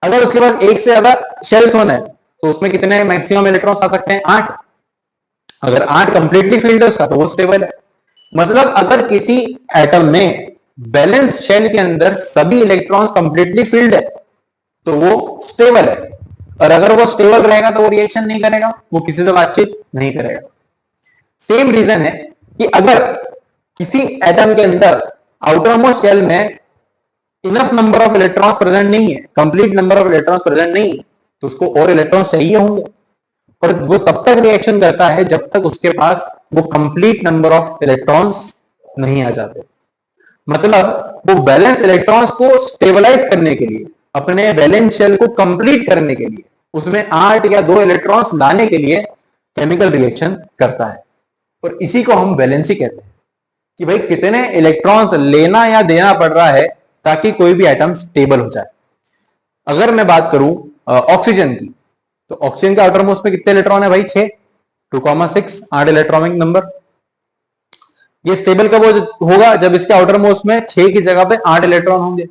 अगर उसके पास एक से ज्यादा शेल्स होना है तो उसमें कितने मैक्सिमम इलेक्ट्रॉन्स आ सकते हैं 8। अगर 8 कंप्लीटली फिल्ड है उसका तो वो स्टेबल है। मतलब अगर किसी एटम में बैलेंस शेल के अंदर सभी इलेक्ट्रॉन्स कंप्लीटली फिल्ड है तो वो स्टेबल है, और अगर वो स्टेबल रहेगा तो वो रिएक्शन नहीं करेगा, वो किसी से बातचीत नहीं करेगा। सेम रीजन है कि अगर किसी एटम के अंदर आउटर मोस्ट शेल में enough number of electrons present नहीं है, complete number of electrons present नहीं है, तो उसको और इलेक्ट्रॉन्स चाहिए होंगे, और वो तब तक रिएक्शन करता है जब तक उसके पास वो कंप्लीट नंबर ऑफ इलेक्ट्रॉन्स नहीं आ जाते। मतलब वो बैलेंस इलेक्ट्रॉन्स को स्टेबलाइज करने के लिए, अपने बैलेंस शेल को कंप्लीट करने के लिए, उसमें 8 या 2 इलेक्ट्रॉन्स लाने के लिए केमिकल रिएक्शन करता है। और इसी को हम बैलेंसी कहते हैं कि भाई कितने इलेक्ट्रॉन्स लेना या देना पड़ रहा है ताकि कोई भी एटम स्टेबल हो जाए। अगर मैं बात करूं ऑक्सीजन की, तो ऑक्सीजन के आउटर मोस्ट में कितने इलेक्ट्रॉन है भाई 6, 2,6, 8 इलेक्ट्रॉनिक नंबर। ये स्टेबल कब होगा? जब इसके आउटर मोस्ट में 6 की जगह पे 8 इलेक्ट्रॉन होंगे।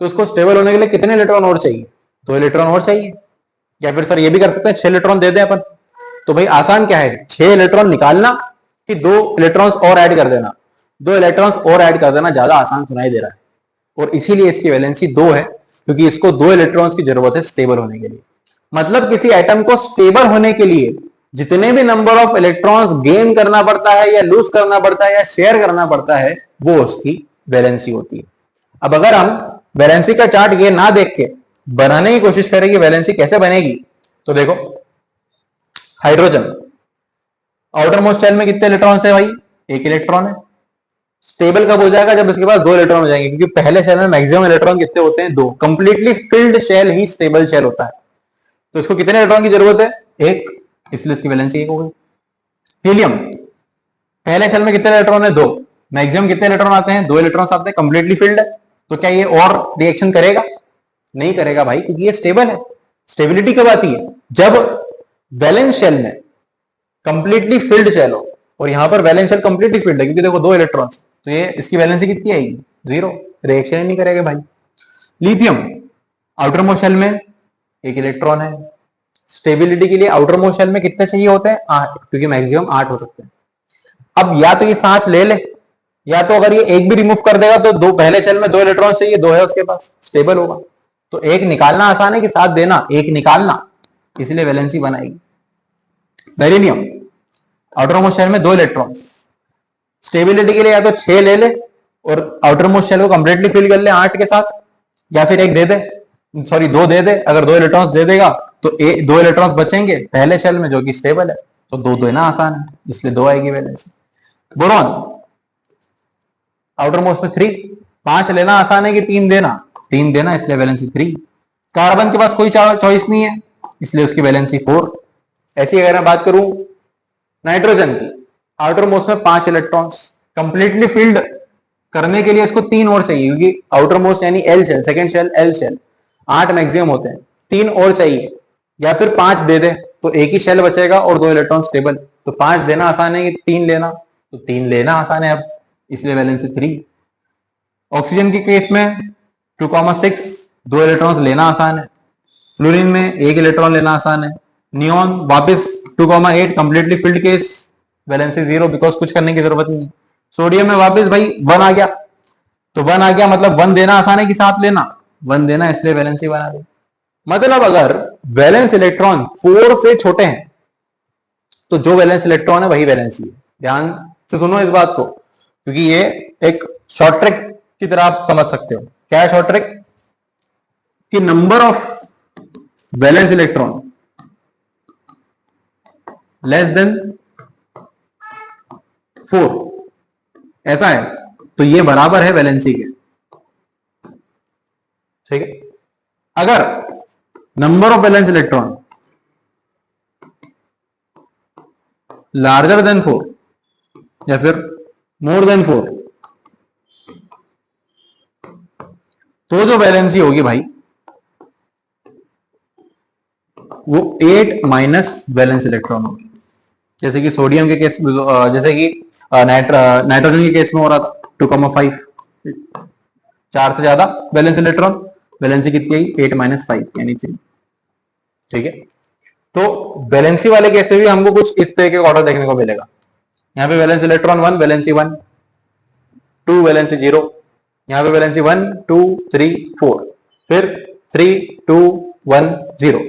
तो इसको स्टेबल होने के लिए कितने इलेक्ट्रॉन और चाहिए? 2 इलेक्ट्रॉन और चाहिए। या फिर सर ये भी कर सकते हैं 6 इलेक्ट्रॉन दे दें अपन, तो भाई आसान क्या है, 6 इलेक्ट्रॉन निकालना कि 2 इलेक्ट्रॉन्स और ऐड कर देना? 2 इलेक्ट्रॉन्स और ऐड कर देना ज्यादा आसान सुनाई दे रहा है, और इसीलिए इसकी वैलेंसी 2 है, क्योंकि इसको 2 इलेक्ट्रॉन्स की जरूरत है स्टेबल होने के लिए। मतलब किसी एटम को स्टेबल होने के लिए जितने भी नंबर ऑफ इलेक्ट्रॉन्स गेन करना पड़ता है या लूज करना पड़ता है या शेयर करना पड़ता है, वो उसकी वैलेंसी होती है। अब अगर हम वैलेंसी का चार्ट ये ना देख के बनाने की कोशिश करें कि वैलेंसी कैसे बनेगी, तो देखो हाइड्रोजन आउटर मोस्ट शेल में कितने इलेक्ट्रॉन है भाई? 1 इलेक्ट्रॉन है। स्टेबल कब हो जाएगा? जब इसके पास 2 इलेक्ट्रॉन हो जाएंगे, क्योंकि पहले शेल में मैक्सिमम इलेक्ट्रॉन कितने होते हैं? 2। कंप्लीटली फिल्ड शेल ही स्टेबल शेल होता है। तो इसको कितने इलेक्ट्रॉन की जरूरत है? एक, इसलिए इसकी वैलेंसी 1 हो गई। हीलियम, पहले शेल में कितने इलेक्ट्रॉन है? 2। मैक्सिमम कितने इलेक्ट्रॉन आते हैं? 2 इलेक्ट्रॉन आते हैं, कंप्लीटली फिल्ड है। तो क्या ये और रिएक्शन करेगा? नहीं करेगा भाई, क्योंकि ये स्टेबल है। स्टेबिलिटी कब आती है? जब वैलेंस शेल में कंप्लीटली फिल्ड शेल हो, और यहां पर वैलेंस शेल कंप्लीटली फिल्ड है, क्योंकि देखो 2 इलेक्ट्रॉन, तो ये इसकी वैलेंसी कितनी आएगी? 0, रिएक्शन ही नहीं करेगा भाई। लिथियम, आउटर मोस्ट शेल में 1 इलेक्ट्रॉन है। स्टेबिलिटी के लिए आउटर मोस्ट शेल में कितने चाहिए होते हैं? 8, क्योंकि मैक्सिमम 8 हो सकते हैं। अब या तो ये 7 ले ले, या तो अगर ये एक भी रिमूव कर देगा तो दो, पहले शेल में 2 इलेक्ट्रॉन चाहिए, 2 है उसके पास, स्टेबल होगा। तो एक निकालना आसान है कि 7 देना, एक निकालना, इसलिए वैलेंसी बनाएगी। बेरिलियम, आउटर मोस्ट शेल में 2 इलेक्ट्रॉन, स्टेबिलिटी के लिए या तो 6 ले ले और आउटर मोस्ट शेल को कंप्लीटली फिल कर ले 8 के साथ, या फिर एक दे दे, सॉरी 2 दे दे। अगर 2 इलेक्ट्रॉन्स दे देगा तो 2 इलेक्ट्रॉन्स बचेंगे पहले शेल में जो कि स्टेबल है, तो 2 देना आसान है, इसलिए 2 आएगी वैलेंसी। बोरॉन, आउटर मोस्ट में 3, 5 लेना आसान है कि 3 देना? 3 देना, इसलिए वैलेंसी 3। कार्बन के पास कोई चॉइस नहीं है, इसलिए उसकी वैलेंसी 4। ऐसी अगर मैं बात करूं नाइट्रोजन की, आउटर मोस्ट में 5 इलेक्ट्रॉन्स, कंप्लीटली फिल्ड करने के लिए इसको 3 और चाहिए, क्योंकि आउटर मोस्ट यानी L shell, second shell L shell, 8 maximum होते हैं, 3 और चाहिए, या फिर 5 दे दे तो एक ही शेल बचेगा और 2 इलेक्ट्रॉन स्टेबल। तो 5 देना आसान है कि 3 लेना? तो 3 लेना आसान है अब, इसलिए वैलेंसी 3। ऑक्सीजन के केस में 2,6, 2 इलेक्ट्रॉन्स लेना आसान है। फ्लोरीन में 1 इलेक्ट्रॉन लेना आसान है। नियोन वापस 2,8, completely filled case, valency 0, because कुछ करने की जरूरत नहीं है। सोडियम में वापस भाई 1 आ गया, तो 1 आ गया मतलब 1 देना आसान है कि 7 लेना? 1 देना, इसलिए वैलेंसी बना दे। मतलब अगर वैलेंस इलेक्ट्रॉन 4 से छोटे हैं तो जो वैलेंस इलेक्ट्रॉन है वही वैलेंसी है। ध्यान से सुनो इस बात को, क्योंकि ये एक शॉर्ट ट्रिक की तरह आप समझ सकते हो। क्या है शॉर्ट ट्रिक? कि number of valence electron less than 4 ऐसा है, तो ये बराबर है वैलेंसी के। ठीक है, अगर number of valence electron larger than 4 या फिर मोर देन 4, तो जो वैलेंसी होगी भाई वो 8 माइनस वैलेंस इलेक्ट्रॉन होगी। जैसे कि सोडियम के केस, जैसे कि नाइट्रोजन के केस में हो रहा था 2,5, 4 से ज्यादा वैलेंस इलेक्ट्रॉन, वैलेंसी कितनी आई? 8 माइनस 5 यानी 3। ठीक है, तो वैलेंसी वाले केस में भी हमको कुछ इस तरह के ऑर्डर देखने को मिलेगा। यहाँ पे वैलेंस इलेक्ट्रॉन 1, वैलेंसी 1, 2 वैलेंसी 0, यहाँ पे वैलेंसी 1, 2, 3, 4, फिर 3, 2, 1, 0,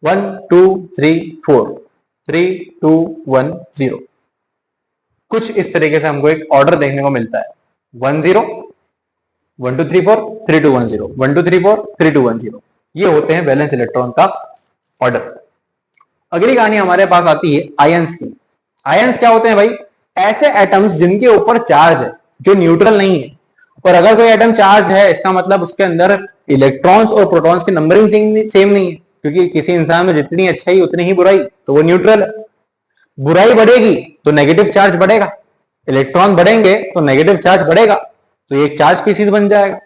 1, 2, 3, 4, 3, 2, 1, 0। कुछ इस तरीके से हमको एक ऑर्डर देखने को मिलता है। 1, 0, 1, 2, 3, 4, 3, 2, 1, 0, 1, 2, 3, 4, 3, 2, 1, 0। ये होते हैं वैलेंस इलेक्ट्रॉन का ऑर्डर। अगली कहानी हमारे पास आती है आयंस की। आयंस क्या होते हैं भाई? ऐसे एटम्स जिनके ऊपर चार्ज है जो न्यूट्रल नहीं है। और अगर कोई एटम चार्ज है, इसका मतलब उसके अंदर इलेक्ट्रॉन्स और प्रोटॉन्स की नंबरिंग सेम नहीं है, क्योंकि किसी इंसान में जितनी अच्छाई उतनी ही बुराई, तो वो न्यूट्रल है। बुराई बढ़ेगी तो नेगेटिव चार्ज बढ़ेगा, इलेक्ट्रॉन बढ़ेंगे तो नेगेटिव चार्ज बढ़ेगा, तो ये एक चार्ज स्पीसीज बन जाएगा।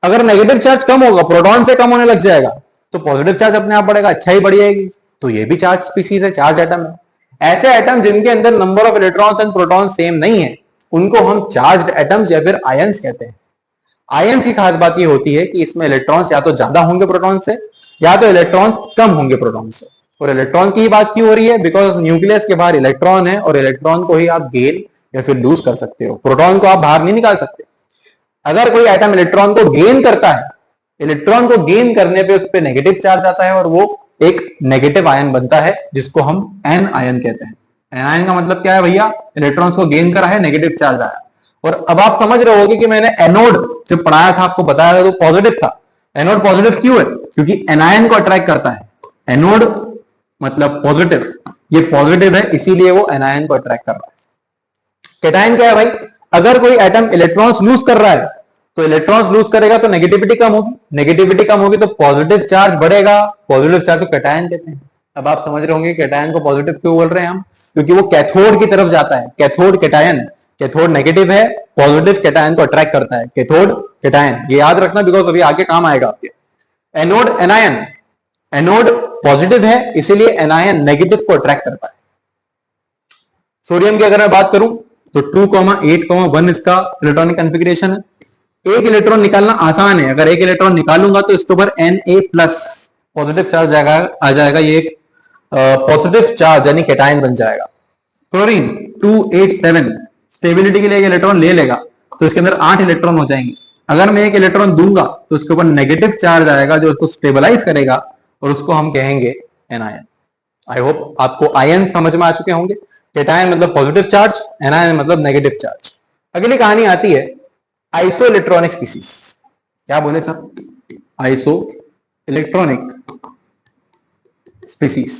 अगर नेगेटिव चार्ज कम होगा, प्रोटॉन से कम होने लग जाएगा, तो पॉजिटिव चार्ज अपने आप बढ़ेगा, अच्छाई बढ़ जाएगी, तो ये भी चार्ज स्पीसीज है, चार्ज एटम है। ऐसे एटम जिनके अंदर number of electrons and proton same नहीं है, उनको हम चार्ज्ड एटम्स या फिर आयंस कहते हैं। आयंस की खास बात ये होती है कि इसमें इलेक्ट्रॉन्स या तो ज्यादा होंगे प्रोटॉन से, या तो इलेक्ट्रॉन्स कम होंगे प्रोटॉन से। और इलेक्ट्रॉन की बात क्यों हो रही है? बिकॉज न्यूक्लियस के बाहर इलेक्ट्रॉन है, और इलेक्ट्रॉन को ही आप गेन या फिर लूज कर सकते हो, प्रोटॉन को आप बाहर नहीं निकाल सकते। अगर कोई एटम इलेक्ट्रॉन को गेन करता है, इलेक्ट्रॉन को गेन करने पे उस पर नेगेटिव चार्ज आता है और वो एक नेगेटिव आयन बनता है, जिसको हम एन आयन कहते हैं। एन आयन का मतलब क्या है भैया? इलेक्ट्रॉन्स को गेन करा है, नेगेटिव चार्ज आया। और अब आप समझ रहे होगे कि मैंने एनोड जब पढ़ाया था, आपको बताया था, तो पॉजिटिव था। एनोड पॉजिटिव क्यों है? क्योंकि एनायन को अट्रैक्ट करता है। एनोड मतलब पॉजिटिव, ये पॉजिटिव है, इसीलिए वो एनायन को अट्रैक्ट कर रहा है। कैटायन क्या है भाई? अगर कोई एटम इलेक्ट्रॉन्स लूज कर रहा है, तो इलेक्ट्रॉन्स लूज करेगा तो नेगेटिविटी कम होगी, नेगेटिविटी कम होगी तो पॉजिटिव चार्ज बढ़ेगा, पॉजिटिव चार्ज को कैटायन कहते हैं। अब आप समझ रहे होंगे कैटायन को पॉजिटिव क्यों बोल रहे हैं हम, क्योंकि वो कैथोड की तरफ जाता है। कैथोड कैटायन, कैथोड नेगेटिव है, पॉजिटिव कैटायन को अट्रैक्ट करता है। कैथोड कैटायन, ये याद रखना बिकॉज अभी आगे काम आएगा आपके। एनोड एनायन, एनोड पॉजिटिव है इसीलिए एनायन नेगेटिव को अट्रैक्ट करता है। सोडियम की अगर मैं बात करूं तो 2,8,1 इसका इलेक्ट्रॉनिक कॉन्फ़िगरेशन है। एक इलेक्ट्रॉन निकालना आसान है, अगर एक इलेक्ट्रॉन निकालूंगा तो इसके ऊपर Na+ पॉजिटिव चार्ज आ जाएगा, ये एक पॉजिटिव चार्ज यानी कैटायन बन जाएगा। क्लोरीन 287 स्टेबिलिटी के लिए एक इलेक्ट्रॉन ले लेगा तो इसके अंदर 8 इलेक्ट्रॉन हो जाएंगे। अगर मैं एक इलेक्ट्रॉन दूंगा तो उसके ऊपर नेगेटिव चार्ज आएगा जो उसको स्टेबलाइज करेगा और उसको हम कहेंगे एनायन। आई होप आपको आयन समझ में आ चुके होंगे। कैटायन मतलब पॉजिटिव चार्ज, एनायन मतलब नेगेटिव चार्ज। अगली कहानी आती है आइसो इलेक्ट्रॉनिक स्पीसीज। क्या बोले sir? Iso electronic species.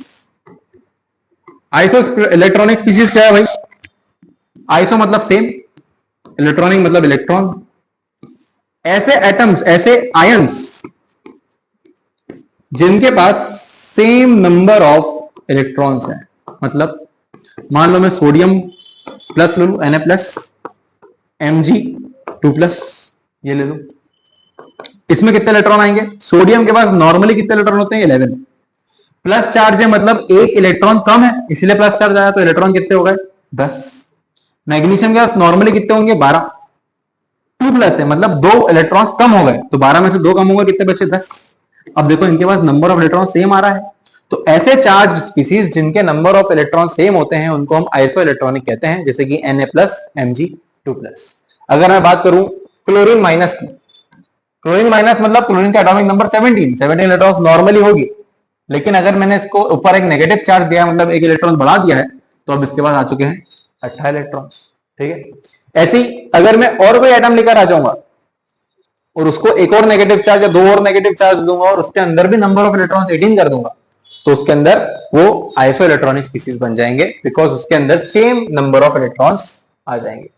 Iso electronic species क्या है भाई? आइसो मतलब सेम, इलेक्ट्रॉनिक मतलब इलेक्ट्रॉन। ऐसे एटम्स, ऐसे आयंस जिनके पास सेम नंबर ऑफ इलेक्ट्रॉन्स हैं। मतलब मान लो मैं सोडियम प्लस ले लू, Na+, Mg2+, ये ले लू। इसमें कितने इलेक्ट्रॉन आएंगे? सोडियम के पास नॉर्मली कितने इलेक्ट्रॉन होते हैं? 11। प्लस चार्ज है मतलब एक इलेक्ट्रॉन कम है इसलिए प्लस चार्ज आया, तो इलेक्ट्रॉन कितने हो गए? 10। मैग्नीशियम के पास नॉर्मली कितने होंगे? 12। 2+ है मतलब 2 इलेक्ट्रॉन्स कम हो गए, तो 12 में से 2 कम हो गए, कितने बचे? 10। अब देखो इनके पास नंबर ऑफ इलेक्ट्रॉन सेम आ रहा है, तो ऐसे चार्ज स्पीसीज जिनके नंबर ऑफ इलेक्ट्रॉन सेम होते हैं उनको हम आइसो इलेक्ट्रॉनिक कहते हैं, जैसे कि Na+, Mg2+। अगर मैं बात करूं क्लोरीन माइनस की, क्लोरीन माइनस मतलब क्लोरीन का एटॉमिक नंबर 17 इलेक्ट्रॉन्स नॉर्मली होगी, लेकिन अगर मैंने इसको ऊपर एक नेगेटिव चार्ज दिया मतलब एक इलेक्ट्रॉन बढ़ा दिया है, तो अब इसके पास आ चुके हैं 18 इलेक्ट्रॉन्स। ठीक है। ऐसे ही अगर मैं और कोई एटम लेकर आ जाऊंगा और उसको एक और नेगेटिव चार्ज या 2 और नेगेटिव चार्ज दूंगा और उसके अंदर भी नंबर ऑफ इलेक्ट्रॉन्स 18 कर दूंगा, तो उसके अंदर वो आइसो इलेक्ट्रॉनिक स्पीसीज बन जाएंगे, बिकॉज उसके अंदर सेम नंबर ऑफ इलेक्ट्रॉन्स आ जाएंगे।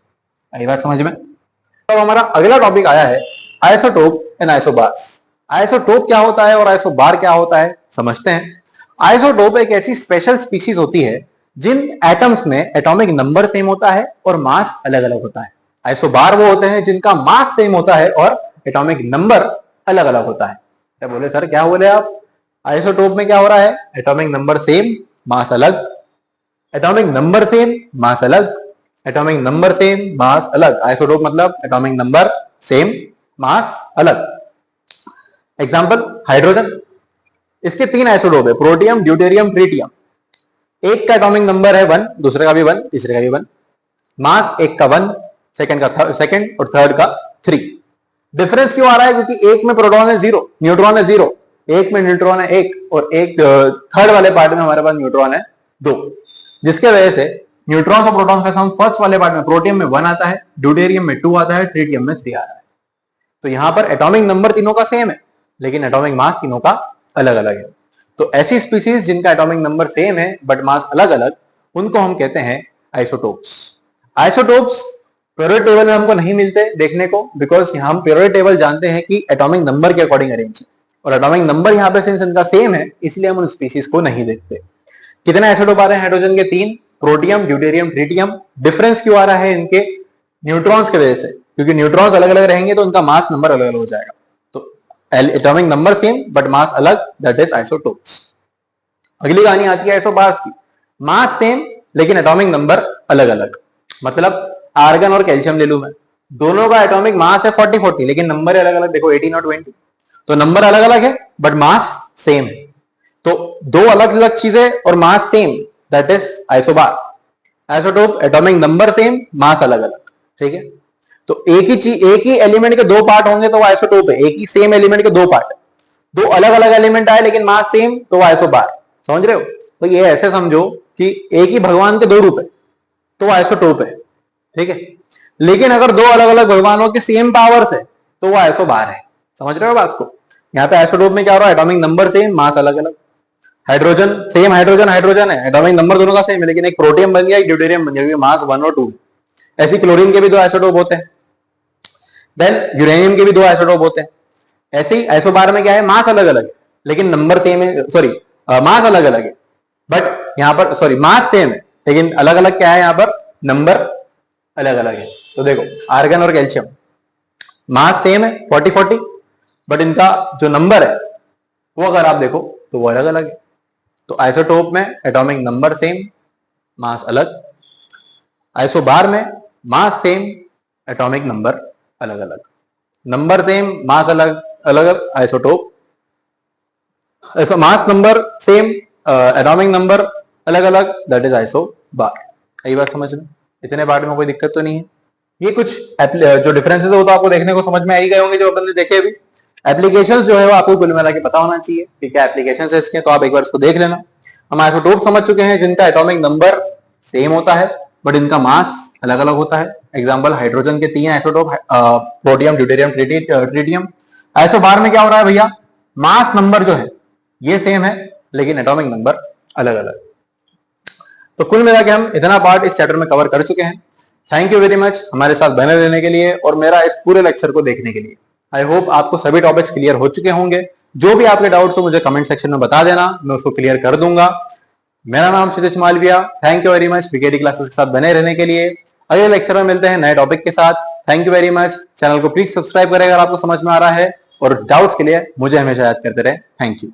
आई बात समझ में? तो हमारा अगला टॉपिक आया है आइसोटोप एंड आइसोबार्स। आइसोटोप क्या होता है और आइसोबार क्या होता है, समझते हैं। आइसोटोप एक ऐसी स्पेशल स्पीसीज होती है जिन एटम्स में एटॉमिक नंबर सेम होता है और मास अलग अलग होता है। आइसोबार वो होते हैं जिनका मास सेम होता है और एटॉमिक नंबर अलग अलग होता है। क्या बोले सर, क्या बोले आप? आइसोटोप में क्या हो रहा है? एटॉमिक नंबर सेम, मास अलग। एटॉमिक नंबर सेम, मास अलग। एटॉमिक नंबर सेम, मास अलग। आइसोटोप मतलब एटॉमिक नंबर सेम, मास अलग। एग्जांपल हाइड्रोजन, इसके 3 आइसोटोप है, प्रोटियम, ड्यूटेरियम, ट्रिटियम। एक का एटॉमिक नंबर है 1, दूसरे का भी 1, तीसरे का भी 1। मास एक का 1, सेकंड का सेकंड और थर्ड का 3। डिफरेंस क्यों आ रहा है? क्योंकि एक में प्रोटॉन है 0, न्यूट्रॉन है 0, एक में न्यूट्रॉन है 1 और एक थर्ड वाले पार्ट में हमारे पास न्यूट्रॉन है 2, जिसके वजह से न्यूट्रॉन और प्रोटॉन का सम फर्स्ट वाले पार्ट में प्रोटियम में 1 आता है, ड्यूटेरियम में 2 आता है, ट्रिटियम में 3 आ रहा है। तो यहां पर एटॉमिक नंबर तीनों का सेम है लेकिन एटॉमिक मास तीनों का अलग अलग है। तो ऐसी स्पीसीज जिनका एटॉमिक नंबर सेम है बट मास अलग अलग, उनको हम कहते हैं आइसोटोप्स। आइसोटोप्स पीरियोडिक टेबल में हमको नहीं मिलते देखने को, बिकॉज हम पीरियोडिक टेबल जानते हैं कि एटॉमिक नंबर के अकॉर्डिंग अरेंज है, और एटॉमिक नंबर यहाँ पे सिंस इनका सेम है इसलिए हम उन स्पीसीज को नहीं देखते। कितने आइसोटोप आ रहे हैं हाइड्रोजन के? 3, प्रोटियम, ड्यूटेरियम, ट्रिटियम। डिफरेंस क्यों आ रहा है इनके? न्यूट्रॉन्स की वजह से, क्योंकि न्यूट्रॉन्स अलग अलग रहेंगे तो उनका मास नंबर अलग अलग हो जाएगा। तो atomic number same but mass अलग, दैट इज आइसोटोप्स। अगली कहानी आती है आइसोबार्स की। मास सेम लेकिन एटॉमिक नंबर अलग अलग। मतलब आर्गन और कैल्शियम ले लू मैं, दोनों का एटॉमिक मास है 40-40 लेकिन नंबर अलग अलग, देखो 18 और 20। तो नंबर अलग अलग है बट मास सेम है। तो दो अलग अलग चीजें और mass same, that is isobar. Isotope atomic number same, mass अलग अलग। ठीक है। तो एक ही चीज, एक ही एलिमेंट के 2 पार्ट होंगे तो वो आइसोटोप है। एक ही सेम एलिमेंट के 2 पार्ट, 2 अलग अलग एलिमेंट आए लेकिन मास सेम, तो वो आइसोबार। समझ रहे हो? तो ये ऐसे समझो कि एक ही भगवान के 2 रूप है तो वो आइसोटोप है। ठीक है। लेकिन अगर 2 अलग अलग भगवानों के सेम पावर्स है तो वो आइसोबार है। समझ रहे हो बात को? यहाँ पे आइसोटोप में क्या हो रहा है? एटॉमिक नंबर सेम, मास अलग अलग। हाइड्रोजन सेम, हाइड्रोजन हाइड्रोजन है, एटॉमिक नंबर दोनों का सेम है, लेकिन एक प्रोटियम बन गया, एक ड्यूटेरियम बन गया, मास 1 और 2। ऐसी क्लोरीन के भी 2 आइसोटोप होते हैं। देन यूरेनियम के भी 2 आइसोटोप होते हैं। ऐसे ही आइसोबार में क्या है? मास अलग अलग है लेकिन नंबर सेम है, सॉरी मास अलग अलग है बट यहाँ पर सॉरी मास सेम है, लेकिन अलग अलग क्या है, यहाँ पर नंबर अलग अलग है। तो देखो आर्गन और कैल्शियम मास सेम है 40-40, बट इनका जो नंबर है वो अगर आप देखो तो वो अलग अलग है। तो आइसोटोप में एटॉमिक नंबर सेम, मास अलग। आइसोबार में मास सेम, एटॉमिक नंबर अलग अलग। नंबर सेम, मास अलग अलग, isotope mass number same, atomic number अलग अलग, दैट इज आइसोबार। यही बात समझ में, इतने पार्ट में कोई दिक्कत तो नहीं है। ये कुछ जो डिफरेंसेस है वो तो आपको देखने को समझ में आ ही गए होंगे जो अपन ने देखे अभी। एप्लीकेशंस जो है वो आपको कुल मिला के पता होना चाहिए कि क्या एप्लीकेशंस है इसके, तो आप एक बार इसको देख लेना। हम आइसोटोप समझ चुके हैं जिनका एटॉमिक नंबर सेम होता है बट इनका मास अलग अलग होता है। एग्जांपल हाइड्रोजन के 3 isotope, protium, deuterium, tritium. Isobar में क्या हो रहा है भैया, मास नंबर जो है ये सेम है लेकिन एटॉमिक नंबर अलग अलग। तो कुल मिला के हम इतना पार्ट इस चैप्टर में कवर कर चुके हैं। थैंक यू वेरी मच हमारे साथ बने रहने के लिए और मेरा इस पूरे लेक्चर को देखने के लिए। आई होप आपको सभी टॉपिक्स क्लियर हो चुके होंगे। जो भी आपके डाउट्स हो मुझे कमेंट सेक्शन में बता देना, मैं उसको क्लियर कर दूंगा। मेरा नाम Kshitij Malviya. Thank you very much PKT classes के साथ बने रहने के लिए। अगले लेक्चर में मिलते हैं नए टॉपिक के साथ। Thank you very much. Channel को प्लीज सब्सक्राइब करें अगर आपको समझ में आ रहा है, और डाउट्स के लिए मुझे हमेशा याद करते रहे। Thank you.